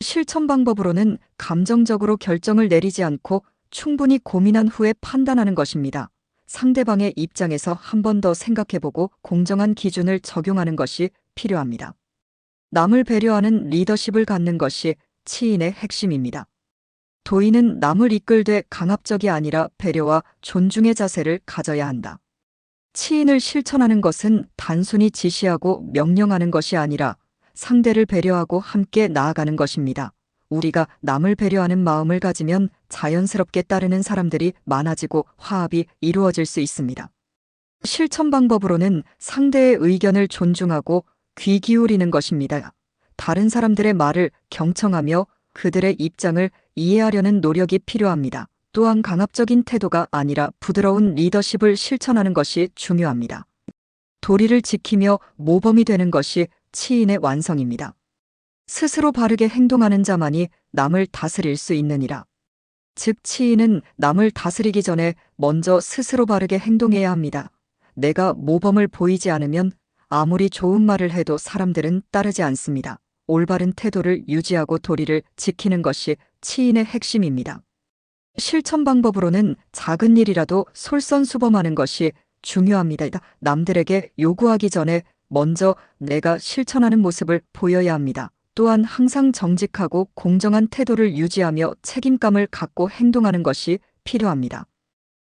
[SPEAKER 3] 실천 방법으로는 감정적으로 결정을 내리지 않고 충분히 고민한 후에 판단하는 것입니다. 상대방의 입장에서 한 번 더 생각해보고 공정한 기준을 적용하는 것이 필요합니다. 남을 배려하는 리더십을 갖는 것이 치인의 핵심입니다. 도인은 남을 이끌되 강압적이 아니라 배려와 존중의 자세를 가져야 한다. 치인을 실천하는 것은 단순히 지시하고 명령하는 것이 아니라 상대를 배려하고 함께 나아가는 것입니다. 우리가 남을 배려하는 마음을 가지면 자연스럽게 따르는 사람들이 많아지고 화합이 이루어질 수 있습니다. 실천 방법으로는 상대의 의견을 존중하고 귀 기울이는 것입니다. 다른 사람들의 말을 경청하며 그들의 입장을 이해하려는 노력이 필요합니다. 또한 강압적인 태도가 아니라 부드러운 리더십을 실천하는 것이 중요합니다. 도리를 지키며 모범이 되는 것이 치인의 완성입니다. 스스로 바르게 행동하는 자만이 남을 다스릴 수 있느니라. 즉, 치인은 남을 다스리기 전에 먼저 스스로 바르게 행동해야 합니다. 내가 모범을 보이지 않으면 아무리 좋은 말을 해도 사람들은 따르지 않습니다. 올바른 태도를 유지하고 도리를 지키는 것이 치인의 핵심입니다. 실천 방법으로는 작은 일이라도 솔선수범하는 것이 중요합니다. 남들에게 요구하기 전에 먼저 내가 실천하는 모습을 보여야 합니다. 또한 항상 정직하고 공정한 태도를 유지하며 책임감을 갖고 행동하는 것이 필요합니다.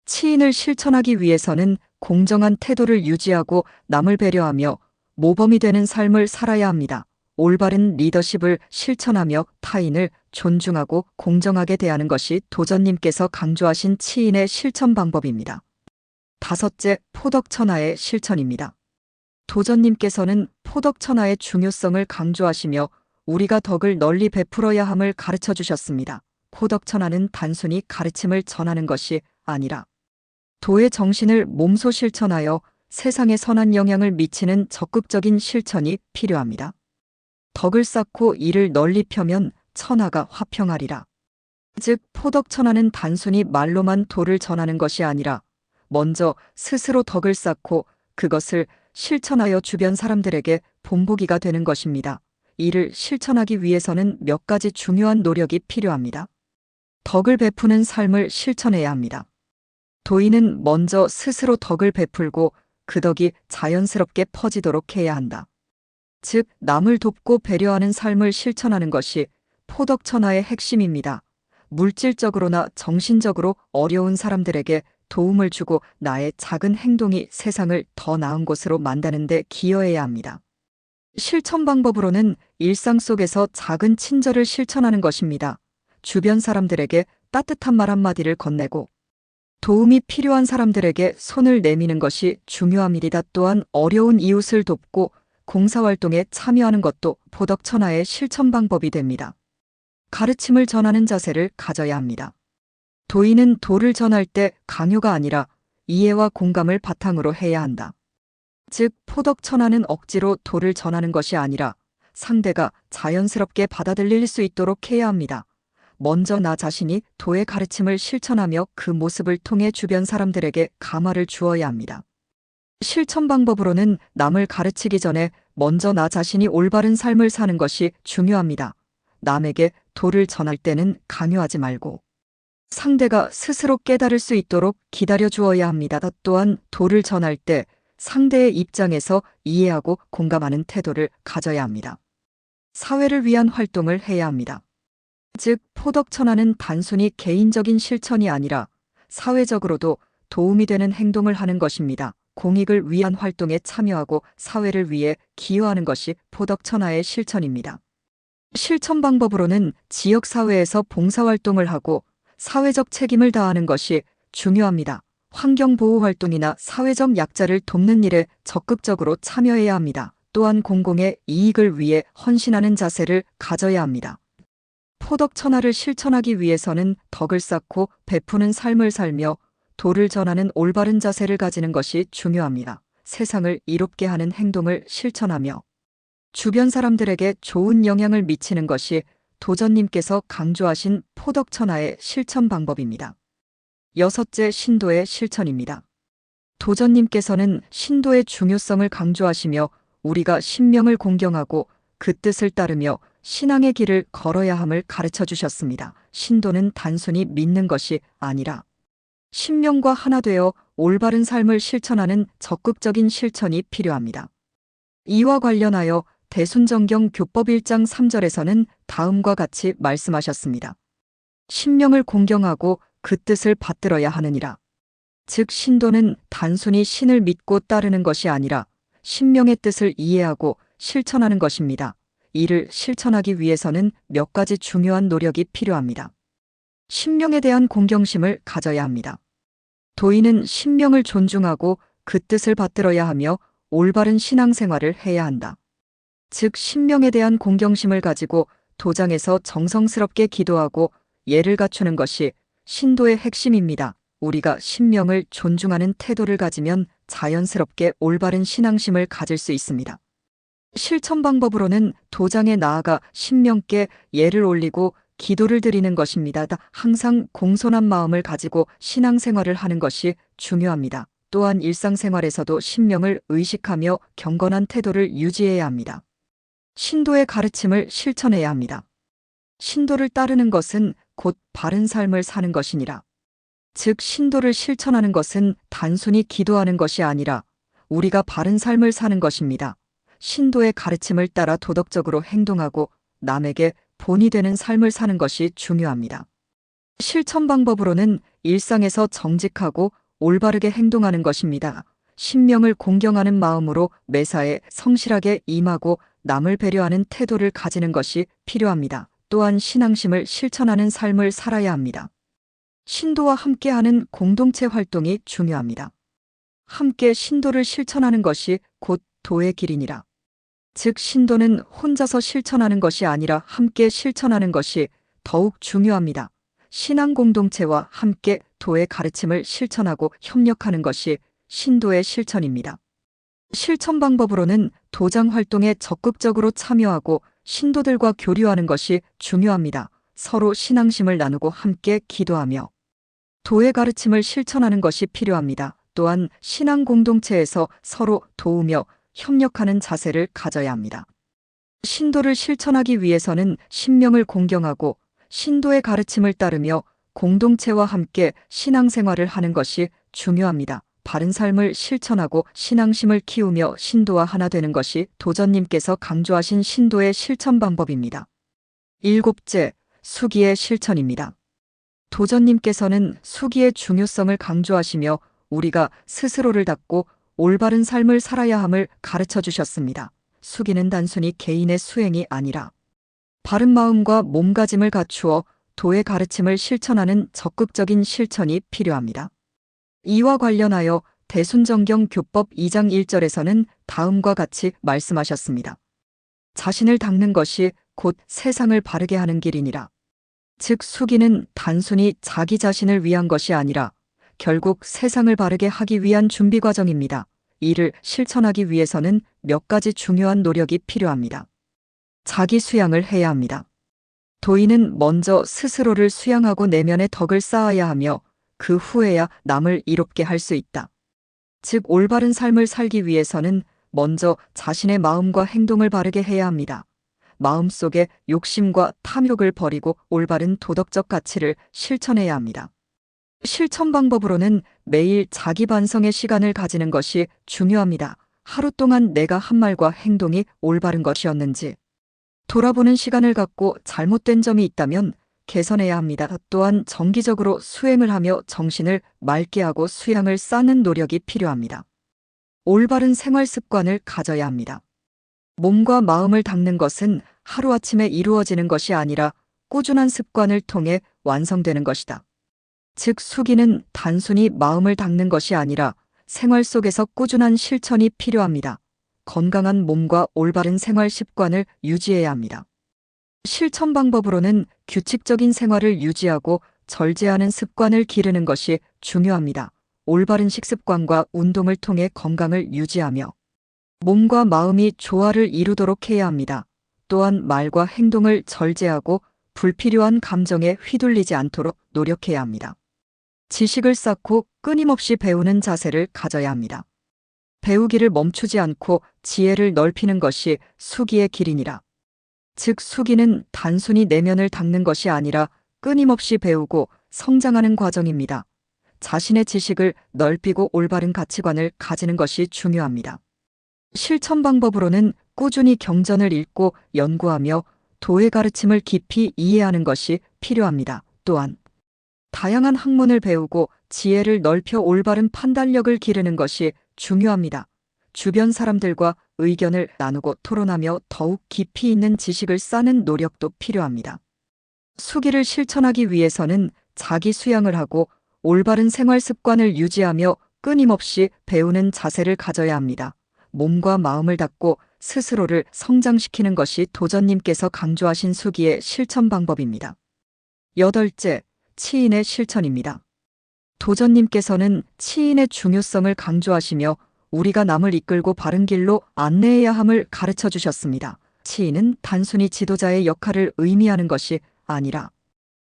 [SPEAKER 3] 치인을 실천하기 위해서는 공정한 태도를 유지하고 남을 배려하며 모범이 되는 삶을 살아야 합니다. 올바른 리더십을 실천하며 타인을 존중하고 공정하게 대하는 것이 도전님께서 강조하신 치인의 실천 방법입니다. 다섯째, 포덕천하의 실천입니다. 도전님께서는 포덕천하의 중요성을 강조하시며 우리가 덕을 널리 베풀어야 함을 가르쳐 주셨습니다. 포덕천하는 단순히 가르침을 전하는 것이 아니라 도의 정신을 몸소 실천하여 세상에 선한 영향을 미치는 적극적인 실천이 필요합니다. 덕을 쌓고 이를 널리 펴면 천하가 화평하리라. 즉, 포덕천하는 단순히 말로만 도를 전하는 것이 아니라 먼저 스스로 덕을 쌓고 그것을 실천하여 주변 사람들에게 본보기가 되는 것입니다. 이를 실천하기 위해서는 몇 가지 중요한 노력이 필요합니다. 덕을 베푸는 삶을 실천해야 합니다. 도인은 먼저 스스로 덕을 베풀고 그 덕이 자연스럽게 퍼지도록 해야 한다. 즉, 남을 돕고 배려하는 삶을 실천하는 것이 포덕천하의 핵심입니다. 물질적으로나 정신적으로 어려운 사람들에게 도움을 주고 나의 작은 행동이 세상을 더 나은 곳으로 만드는 데 기여해야 합니다. 실천 방법으로는 일상 속에서 작은 친절을 실천하는 것입니다. 주변 사람들에게 따뜻한 말 한마디를 건네고 도움이 필요한 사람들에게 손을 내미는 것이 중요합니다. 또한 어려운 이웃을 돕고 봉사활동에 참여하는 것도 포덕천하의 실천 방법이 됩니다. 가르침을 전하는 자세를 가져야 합니다. 도인은 도를 전할 때 강요가 아니라 이해와 공감을 바탕으로 해야 한다. 즉 포덕천하는 억지로 도를 전하는 것이 아니라 상대가 자연스럽게 받아들일 수 있도록 해야 합니다. 먼저 나 자신이 도의 가르침을 실천하며 그 모습을 통해 주변 사람들에게 감화를 주어야 합니다. 실천 방법으로는 남을 가르치기 전에 먼저 나 자신이 올바른 삶을 사는 것이 중요합니다. 남에게 도를 전할 때는 강요하지 말고 상대가 스스로 깨달을 수 있도록 기다려 주어야 합니다. 또한 도를 전할 때 상대의 입장에서 이해하고 공감하는 태도를 가져야 합니다. 사회를 위한 활동을 해야 합니다. 즉, 포덕천하는 단순히 개인적인 실천이 아니라 사회적으로도 도움이 되는 행동을 하는 것입니다. 공익을 위한 활동에 참여하고 사회를 위해 기여하는 것이 포덕천하의 실천입니다. 실천 방법으로는 지역사회에서 봉사활동을 하고 사회적 책임을 다하는 것이 중요합니다. 환경보호 활동이나 사회적 약자를 돕는 일에 적극적으로 참여해야 합니다. 또한 공공의 이익을 위해 헌신하는 자세를 가져야 합니다. 포덕천하를 실천하기 위해서는 덕을 쌓고 베푸는 삶을 살며 도를 전하는 올바른 자세를 가지는 것이 중요합니다. 세상을 이롭게 하는 행동을 실천하며 주변 사람들에게 좋은 영향을 미치는 것이 도전님께서 강조하신 포덕천하의 실천 방법입니다. 여섯째, 신도의 실천입니다. 도전님께서는 신도의 중요성을 강조하시며 우리가 신명을 공경하고 그 뜻을 따르며 신앙의 길을 걸어야 함을 가르쳐 주셨습니다. 신도는 단순히 믿는 것이 아니라 신명과 하나 되어 올바른 삶을 실천하는 적극적인 실천이 필요합니다. 이와 관련하여 대순정경 교법 1장 3절에서는 다음과 같이 말씀하셨습니다. 신명을 공경하고 그 뜻을 받들어야 하느니라. 즉 신도는 단순히 신을 믿고 따르는 것이 아니라 신명의 뜻을 이해하고 실천하는 것입니다. 이를 실천하기 위해서는 몇 가지 중요한 노력이 필요합니다. 신명에 대한 공경심을 가져야 합니다. 도인은 신명을 존중하고 그 뜻을 받들어야 하며 올바른 신앙생활을 해야 한다. 즉 신명에 대한 공경심을 가지고 도장에서 정성스럽게 기도하고 예를 갖추는 것이 신도의 핵심입니다. 우리가 신명을 존중하는 태도를 가지면 자연스럽게 올바른 신앙심을 가질 수 있습니다. 실천 방법으로는 도장에 나아가 신명께 예를 올리고 기도를 드리는 것입니다. 항상 공손한 마음을 가지고 신앙생활을 하는 것이 중요합니다. 또한 일상생활에서도 신명을 의식하며 경건한 태도를 유지해야 합니다. 신도의 가르침을 실천해야 합니다. 신도를 따르는 것은 곧 바른 삶을 사는 것이니라. 즉 신도를 실천하는 것은 단순히 기도하는 것이 아니라 우리가 바른 삶을 사는 것입니다. 신도의 가르침을 따라 도덕적으로 행동하고 남에게 본이 되는 삶을 사는 것이 중요합니다. 실천 방법으로는 일상에서 정직하고 올바르게 행동하는 것입니다. 신명을 공경하는 마음으로 매사에 성실하게 임하고 남을 배려하는 태도를 가지는 것이 필요합니다. 또한 신앙심을 실천하는 삶을 살아야 합니다. 신도와 함께하는 공동체 활동이 중요합니다. 함께 신도를 실천하는 것이 곧 도의 길이니라. 즉 신도는 혼자서 실천하는 것이 아니라 함께 실천하는 것이 더욱 중요합니다. 신앙 공동체와 함께 도의 가르침을 실천하고 협력하는 것이 신도의 실천입니다. 실천 방법으로는 도장 활동에 적극적으로 참여하고 신도들과 교류하는 것이 중요합니다. 서로 신앙심을 나누고 함께 기도하며 도의 가르침을 실천하는 것이 필요합니다. 또한 신앙 공동체에서 서로 도우며 협력하는 자세를 가져야 합니다. 신도를 실천하기 위해서는 신명을 공경하고 신도의 가르침을 따르며 공동체와 함께 신앙생활을 하는 것이 중요합니다. 바른 삶을 실천하고 신앙심을 키우며 신도와 하나 되는 것이 도전님께서 강조하신 신도의 실천 방법입니다. 일곱째, 수기의 실천입니다. 도전님께서는 수기의 중요성을 강조하시며 우리가 스스로를 닦고 올바른 삶을 살아야 함을 가르쳐 주셨습니다. 수기는 단순히 개인의 수행이 아니라 바른 마음과 몸가짐을 갖추어 도의 가르침을 실천하는 적극적인 실천이 필요합니다. 이와 관련하여 대순정경 교법 2장 1절에서는 다음과 같이 말씀하셨습니다. 자신을 닦는 것이 곧 세상을 바르게 하는 길이니라. 즉 수기는 단순히 자기 자신을 위한 것이 아니라 결국 세상을 바르게 하기 위한 준비 과정입니다. 이를 실천하기 위해서는 몇 가지 중요한 노력이 필요합니다. 자기 수양을 해야 합니다. 도인은 먼저 스스로를 수양하고 내면의 덕을 쌓아야 하며 그 후에야 남을 이롭게 할 수 있다. 즉, 올바른 삶을 살기 위해서는 먼저 자신의 마음과 행동을 바르게 해야 합니다. 마음속에 욕심과 탐욕을 버리고 올바른 도덕적 가치를 실천해야 합니다. 실천 방법으로는 매일 자기 반성의 시간을 가지는 것이 중요합니다. 하루 동안 내가 한 말과 행동이 올바른 것이었는지 돌아보는 시간을 갖고 잘못된 점이 있다면 개선해야 합니다. 또한 정기적으로 수행을 하며 정신을 맑게 하고 수양을 쌓는 노력이 필요합니다. 올바른 생활 습관을 가져야 합니다. 몸과 마음을 닦는 것은 하루아침에 이루어지는 것이 아니라 꾸준한 습관을 통해 완성되는 것이다. 즉, 수기는 단순히 마음을 닦는 것이 아니라 생활 속에서 꾸준한 실천이 필요합니다. 건강한 몸과 올바른 생활 습관을 유지해야 합니다. 실천 방법으로는 규칙적인 생활을 유지하고 절제하는 습관을 기르는 것이 중요합니다. 올바른 식습관과 운동을 통해 건강을 유지하며 몸과 마음이 조화를 이루도록 해야 합니다. 또한 말과 행동을 절제하고 불필요한 감정에 휘둘리지 않도록 노력해야 합니다. 지식을 쌓고 끊임없이 배우는 자세를 가져야 합니다. 배우기를 멈추지 않고 지혜를 넓히는 것이 수기의 길이니라. 즉, 수기는 단순히 내면을 닦는 것이 아니라 끊임없이 배우고 성장하는 과정입니다. 자신의 지식을 넓히고 올바른 가치관을 가지는 것이 중요합니다. 실천 방법으로는 꾸준히 경전을 읽고 연구하며 도의 가르침을 깊이 이해하는 것이 필요합니다. 또한 다양한 학문을 배우고 지혜를 넓혀 올바른 판단력을 기르는 것이 중요합니다. 주변 사람들과 의견을 나누고 토론하며 더욱 깊이 있는 지식을 쌓는 노력도 필요합니다. 수기를 실천하기 위해서는 자기 수양을 하고 올바른 생활 습관을 유지하며 끊임없이 배우는 자세를 가져야 합니다. 몸과 마음을 닦고 스스로를 성장시키는 것이 도전님께서 강조하신 수기의 실천 방법입니다. 8째, 치인의 실천입니다. 도전님께서는 치인의 중요성을 강조하시며 우리가 남을 이끌고 바른 길로 안내해야 함을 가르쳐 주셨습니다. 치인은 단순히 지도자의 역할을 의미하는 것이 아니라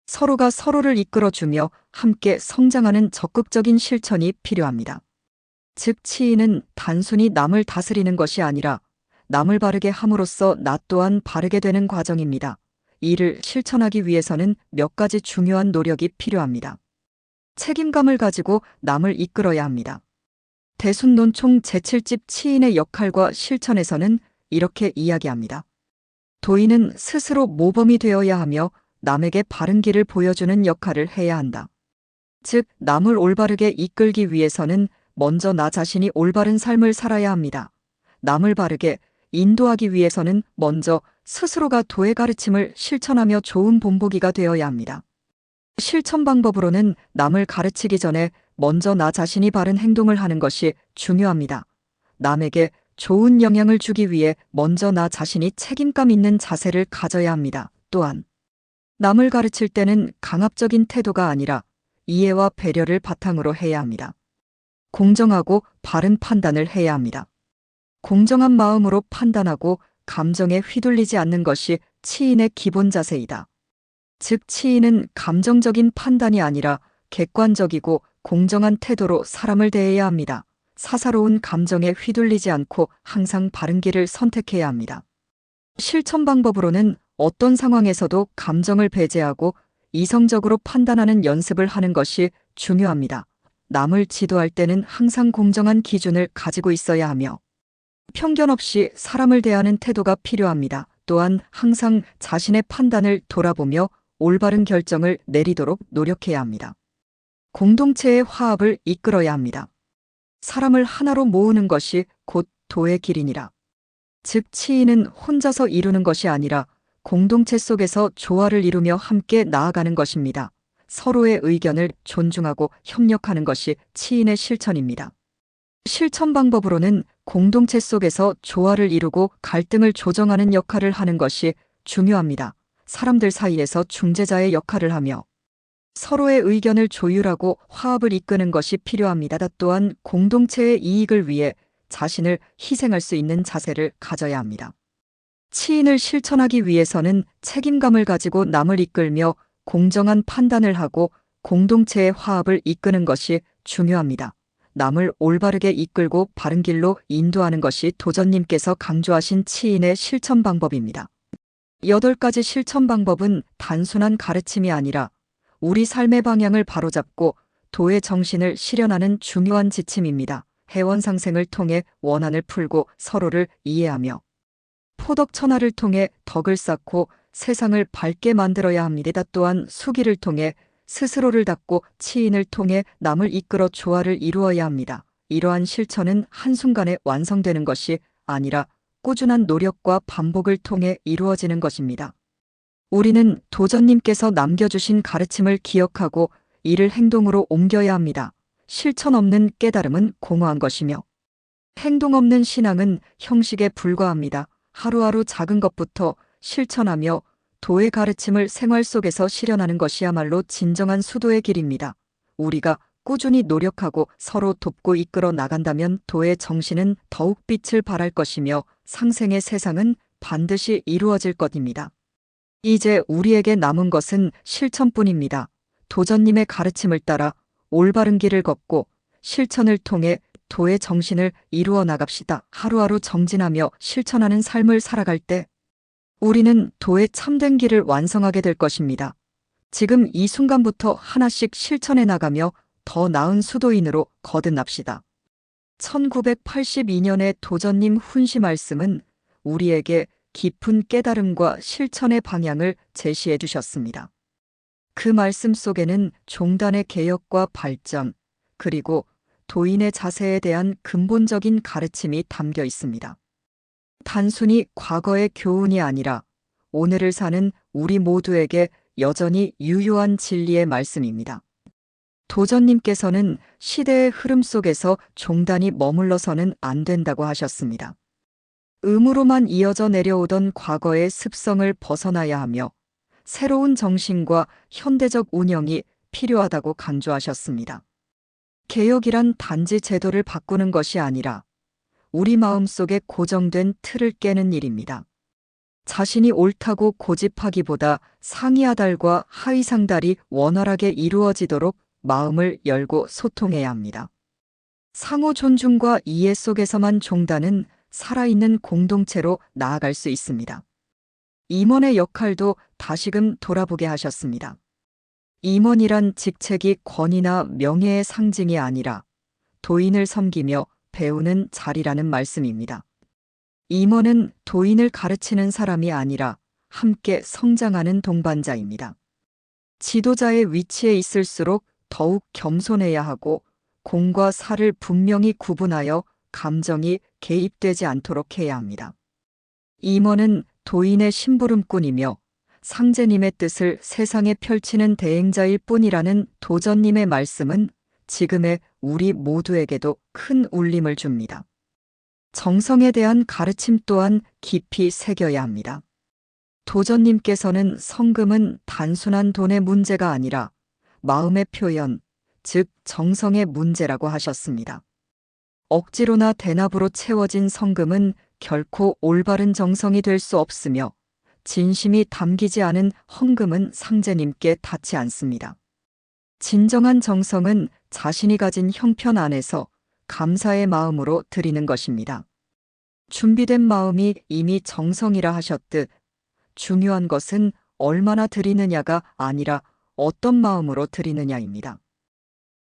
[SPEAKER 3] 서로가 서로를 이끌어주며 함께 성장하는 적극적인 실천이 필요합니다. 즉, 치인은 단순히 남을 다스리는 것이 아니라 남을 바르게 함으로써 나 또한 바르게 되는 과정입니다. 이를 실천하기 위해서는 몇 가지 중요한 노력이 필요합니다. 책임감을 가지고 남을 이끌어야 합니다. 대순논총 제7집 치인의 역할과 실천에서는 이렇게 이야기합니다. 도인은 스스로 모범이 되어야 하며 남에게 바른 길을 보여주는 역할을 해야 한다. 즉, 남을 올바르게 이끌기 위해서는 먼저 나 자신이 올바른 삶을 살아야 합니다. 남을 바르게 인도하기 위해서는 먼저 스스로가 도의 가르침을 실천하며 좋은 본보기가 되어야 합니다. 실천 방법으로는 남을 가르치기 전에 먼저 나 자신이 바른 행동을 하는 것이 중요합니다. 남에게 좋은 영향을 주기 위해 먼저 나 자신이 책임감 있는 자세를 가져야 합니다. 또한 남을 가르칠 때는 강압적인 태도가 아니라 이해와 배려를 바탕으로 해야 합니다. 공정하고 바른 판단을 해야 합니다. 공정한 마음으로 판단하고 감정에 휘둘리지 않는 것이 치인의 기본 자세이다. 즉, 치인은 감정적인 판단이 아니라 객관적이고 공정한 태도로 사람을 대해야 합니다. 사사로운 감정에 휘둘리지 않고 항상 바른 길을 선택해야 합니다. 실천 방법으로는 어떤 상황에서도 감정을 배제하고 이성적으로 판단하는 연습을 하는 것이 중요합니다. 남을 지도할 때는 항상 공정한 기준을 가지고 있어야 하며 편견 없이 사람을 대하는 태도가 필요합니다. 또한 항상 자신의 판단을 돌아보며 올바른 결정을 내리도록 노력해야 합니다. 공동체의 화합을 이끌어야 합니다. 사람을 하나로 모으는 것이 곧 도의 길이니라. 즉, 치인은 혼자서 이루는 것이 아니라 공동체 속에서 조화를 이루며 함께 나아가는 것입니다. 서로의 의견을 존중하고 협력하는 것이 치인의 실천입니다. 실천 방법으로는 공동체 속에서 조화를 이루고 갈등을 조정하는 역할을 하는 것이 중요합니다. 사람들 사이에서 중재자의 역할을 하며 서로의 의견을 조율하고 화합을 이끄는 것이 필요합니다. 또한 공동체의 이익을 위해 자신을 희생할 수 있는 자세를 가져야 합니다. 치인을 실천하기 위해서는 책임감을 가지고 남을 이끌며 공정한 판단을 하고 공동체의 화합을 이끄는 것이 중요합니다. 남을 올바르게 이끌고 바른 길로 인도하는 것이 도전님께서 강조하신 치인의 실천 방법입니다. 8가지 실천 방법은 단순한 가르침이 아니라 우리 삶의 방향을 바로잡고 도의 정신을 실현하는 중요한 지침입니다. 해원상생을 통해 원한을 풀고 서로를 이해하며 포덕천하를 통해 덕을 쌓고 세상을 밝게 만들어야 합니다. 또한 수기를 통해 스스로를 닦고 치인을 통해 남을 이끌어 조화를 이루어야 합니다. 이러한 실천은 한순간에 완성되는 것이 아니라 꾸준한 노력과 반복을 통해 이루어지는 것입니다. 우리는 도전님께서 남겨주신 가르침을 기억하고 이를 행동으로 옮겨야 합니다. 실천 없는 깨달음은 공허한 것이며 행동 없는 신앙은 형식에 불과합니다. 하루하루 작은 것부터 실천하며 도의 가르침을 생활 속에서 실현하는 것이야말로 진정한 수도의 길입니다. 우리가 꾸준히 노력하고 서로 돕고 이끌어 나간다면 도의 정신은 더욱 빛을 발할 것이며 상생의 세상은 반드시 이루어질 것입니다. 이제 우리에게 남은 것은 실천뿐입니다. 도전님의 가르침을 따라 올바른 길을 걷고 실천을 통해 도의 정신을 이루어 나갑시다. 하루하루 정진하며 실천하는 삶을 살아갈 때 우리는 도의 참된 길을 완성하게 될 것입니다. 지금 이 순간부터 하나씩 실천해 나가며 더 나은 수도인으로 거듭납시다. 1982년의 도전님 훈시 말씀은 우리에게 깊은 깨달음과 실천의 방향을 제시해 주셨습니다. 그 말씀 속에는 종단의 개혁과 발전, 그리고 도인의 자세에 대한 근본적인 가르침이 담겨 있습니다. 단순히 과거의 교훈이 아니라 오늘을 사는 우리 모두에게 여전히 유효한 진리의 말씀입니다. 도전님께서는 시대의 흐름 속에서 종단이 머물러서는 안 된다고 하셨습니다. 의무로만 이어져 내려오던 과거의 습성을 벗어나야 하며 새로운 정신과 현대적 운영이 필요하다고 강조하셨습니다. 개혁이란 단지 제도를 바꾸는 것이 아니라 우리 마음속에 고정된 틀을 깨는 일입니다. 자신이 옳다고 고집하기보다 상이하달과 하위상달이 원활하게 이루어지도록 마음을 열고 소통해야 합니다. 상호 존중과 이해 속에서만 종단은 살아있는 공동체로 나아갈 수 있습니다. 임원의 역할도 다시금 돌아보게 하셨습니다. 임원이란 직책이 권위나 명예의 상징이 아니라 도인을 섬기며 배우는 자리라는 말씀입니다. 임원은 도인을 가르치는 사람이 아니라 함께 성장하는 동반자입니다. 지도자의 위치에 있을수록 더욱 겸손해야 하고 공과 사를 분명히 구분하여 감정이 개입되지 않도록 해야 합니다. 임원은 도인의 심부름꾼이며 상제님의 뜻을 세상에 펼치는 대행자일 뿐이라는 도전님의 말씀은 지금의 우리 모두에게도 큰 울림을 줍니다. 정성에 대한 가르침 또한 깊이 새겨야 합니다. 도전님께서는 성금은 단순한 돈의 문제가 아니라 마음의 표현, 즉 정성의 문제라고 하셨습니다. 억지로나 대납으로 채워진 성금은 결코 올바른 정성이 될 수 없으며 진심이 담기지 않은 헌금은 상제님께 닿지 않습니다. 진정한 정성은 자신이 가진 형편 안에서 감사의 마음으로 드리는 것입니다. 준비된 마음이 이미 정성이라 하셨듯 중요한 것은 얼마나 드리느냐가 아니라 어떤 마음으로 드리느냐입니다.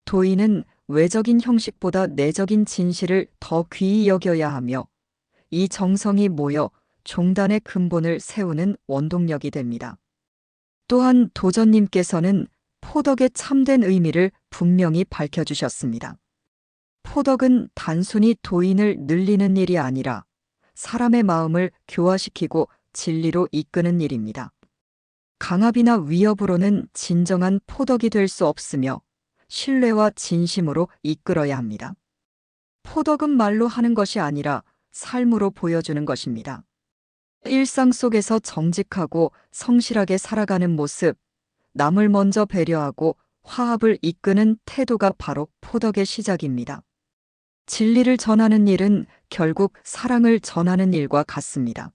[SPEAKER 3] 도인은 외적인 형식보다 내적인 진실을 더 귀히 여겨야 하며 이 정성이 모여 종단의 근본을 세우는 원동력이 됩니다. 또한 도전님께서는 포덕의 참된 의미를 분명히 밝혀주셨습니다. 포덕은 단순히 도인을 늘리는 일이 아니라 사람의 마음을 교화시키고 진리로 이끄는 일입니다. 강압이나 위협으로는 진정한 포덕이 될 수 없으며 신뢰와 진심으로 이끌어야 합니다. 포덕은 말로 하는 것이 아니라 삶으로 보여주는 것입니다. 일상 속에서 정직하고 성실하게 살아가는 모습, 남을 먼저 배려하고 화합을 이끄는 태도가 바로 포덕의 시작입니다. 진리를 전하는 일은 결국 사랑을 전하는 일과 같습니다.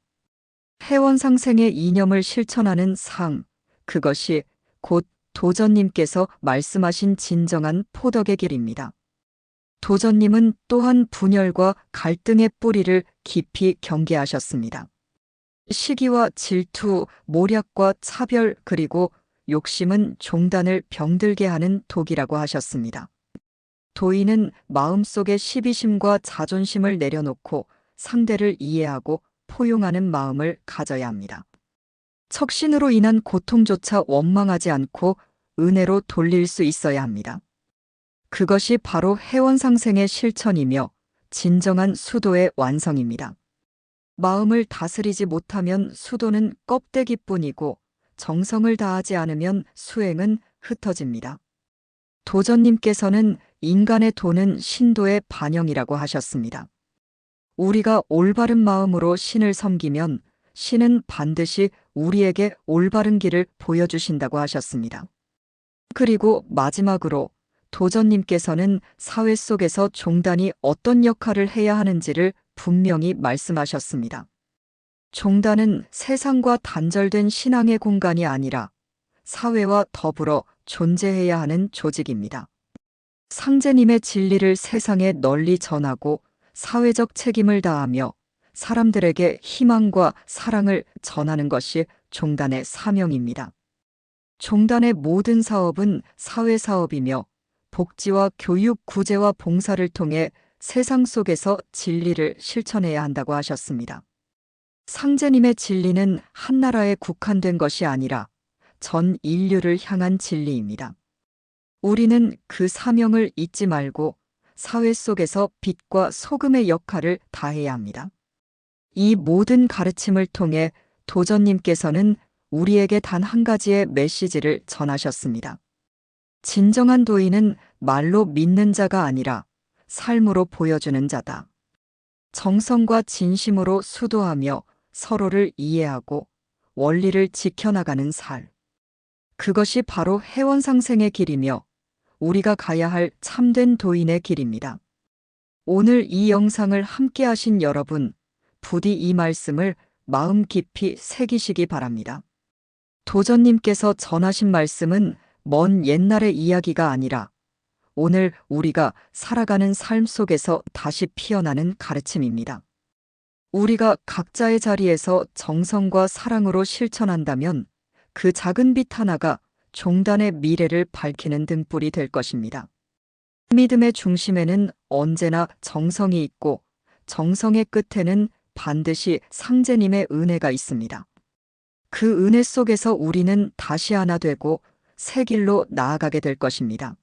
[SPEAKER 3] 해원상생의 이념을 실천하는 상, 그것이 곧 도전님께서 말씀하신 진정한 포덕의 길입니다. 도전님은 또한 분열과 갈등의 뿌리를 깊이 경계하셨습니다. 시기와 질투, 모략과 차별 그리고 욕심은 종단을 병들게 하는 독이라고 하셨습니다. 도인은 마음속의 시비심과 자존심을 내려놓고 상대를 이해하고 포용하는 마음을 가져야 합니다. 척신으로 인한 고통조차 원망하지 않고 은혜로 돌릴 수 있어야 합니다. 그것이 바로 해원상생의 실천이며 진정한 수도의 완성입니다. 마음을 다스리지 못하면 수도는 껍데기뿐이고 정성을 다하지 않으면 수행은 흩어집니다. 도전님께서는 인간의 도는 신도의 반영이라고 하셨습니다. 우리가 올바른 마음으로 신을 섬기면 신은 반드시 우리에게 올바른 길을 보여주신다고 하셨습니다. 그리고 마지막으로 도전님께서는 사회 속에서 종단이 어떤 역할을 해야 하는지를 분명히 말씀하셨습니다. 종단은 세상과 단절된 신앙의 공간이 아니라 사회와 더불어 존재해야 하는 조직입니다. 상제님의 진리를 세상에 널리 전하고 사회적 책임을 다하며 사람들에게 희망과 사랑을 전하는 것이 종단의 사명입니다. 종단의 모든 사업은 사회사업이며 복지와 교육, 구제와 봉사를 통해 세상 속에서 진리를 실천해야 한다고 하셨습니다. 상제님의 진리는 한 나라에 국한된 것이 아니라 전 인류를 향한 진리입니다. 우리는 그 사명을 잊지 말고 사회 속에서 빛과 소금의 역할을 다해야 합니다. 이 모든 가르침을 통해 도전님께서는 우리에게 단 한 가지의 메시지를 전하셨습니다. 진정한 도인은 말로 믿는 자가 아니라 삶으로 보여주는 자다. 정성과 진심으로 수도하며 서로를 이해하고 원리를 지켜나가는 살. 그것이 바로 해원상생의 길이며 우리가 가야 할 참된 도인의 길입니다. 오늘 이 영상을 함께 하신 여러분, 부디 이 말씀을 마음 깊이 새기시기 바랍니다. 도전님께서 전하신 말씀은 먼 옛날의 이야기가 아니라 오늘 우리가 살아가는 삶 속에서 다시 피어나는 가르침입니다. 우리가 각자의 자리에서 정성과 사랑으로 실천한다면 그 작은 빛 하나가 종단의 미래를 밝히는 등불이 될 것입니다. 믿음의 중심에는 언제나 정성이 있고 정성의 끝에는 반드시 상제님의 은혜가 있습니다. 그 은혜 속에서 우리는 다시 하나 되고 새 길로 나아가게 될 것입니다.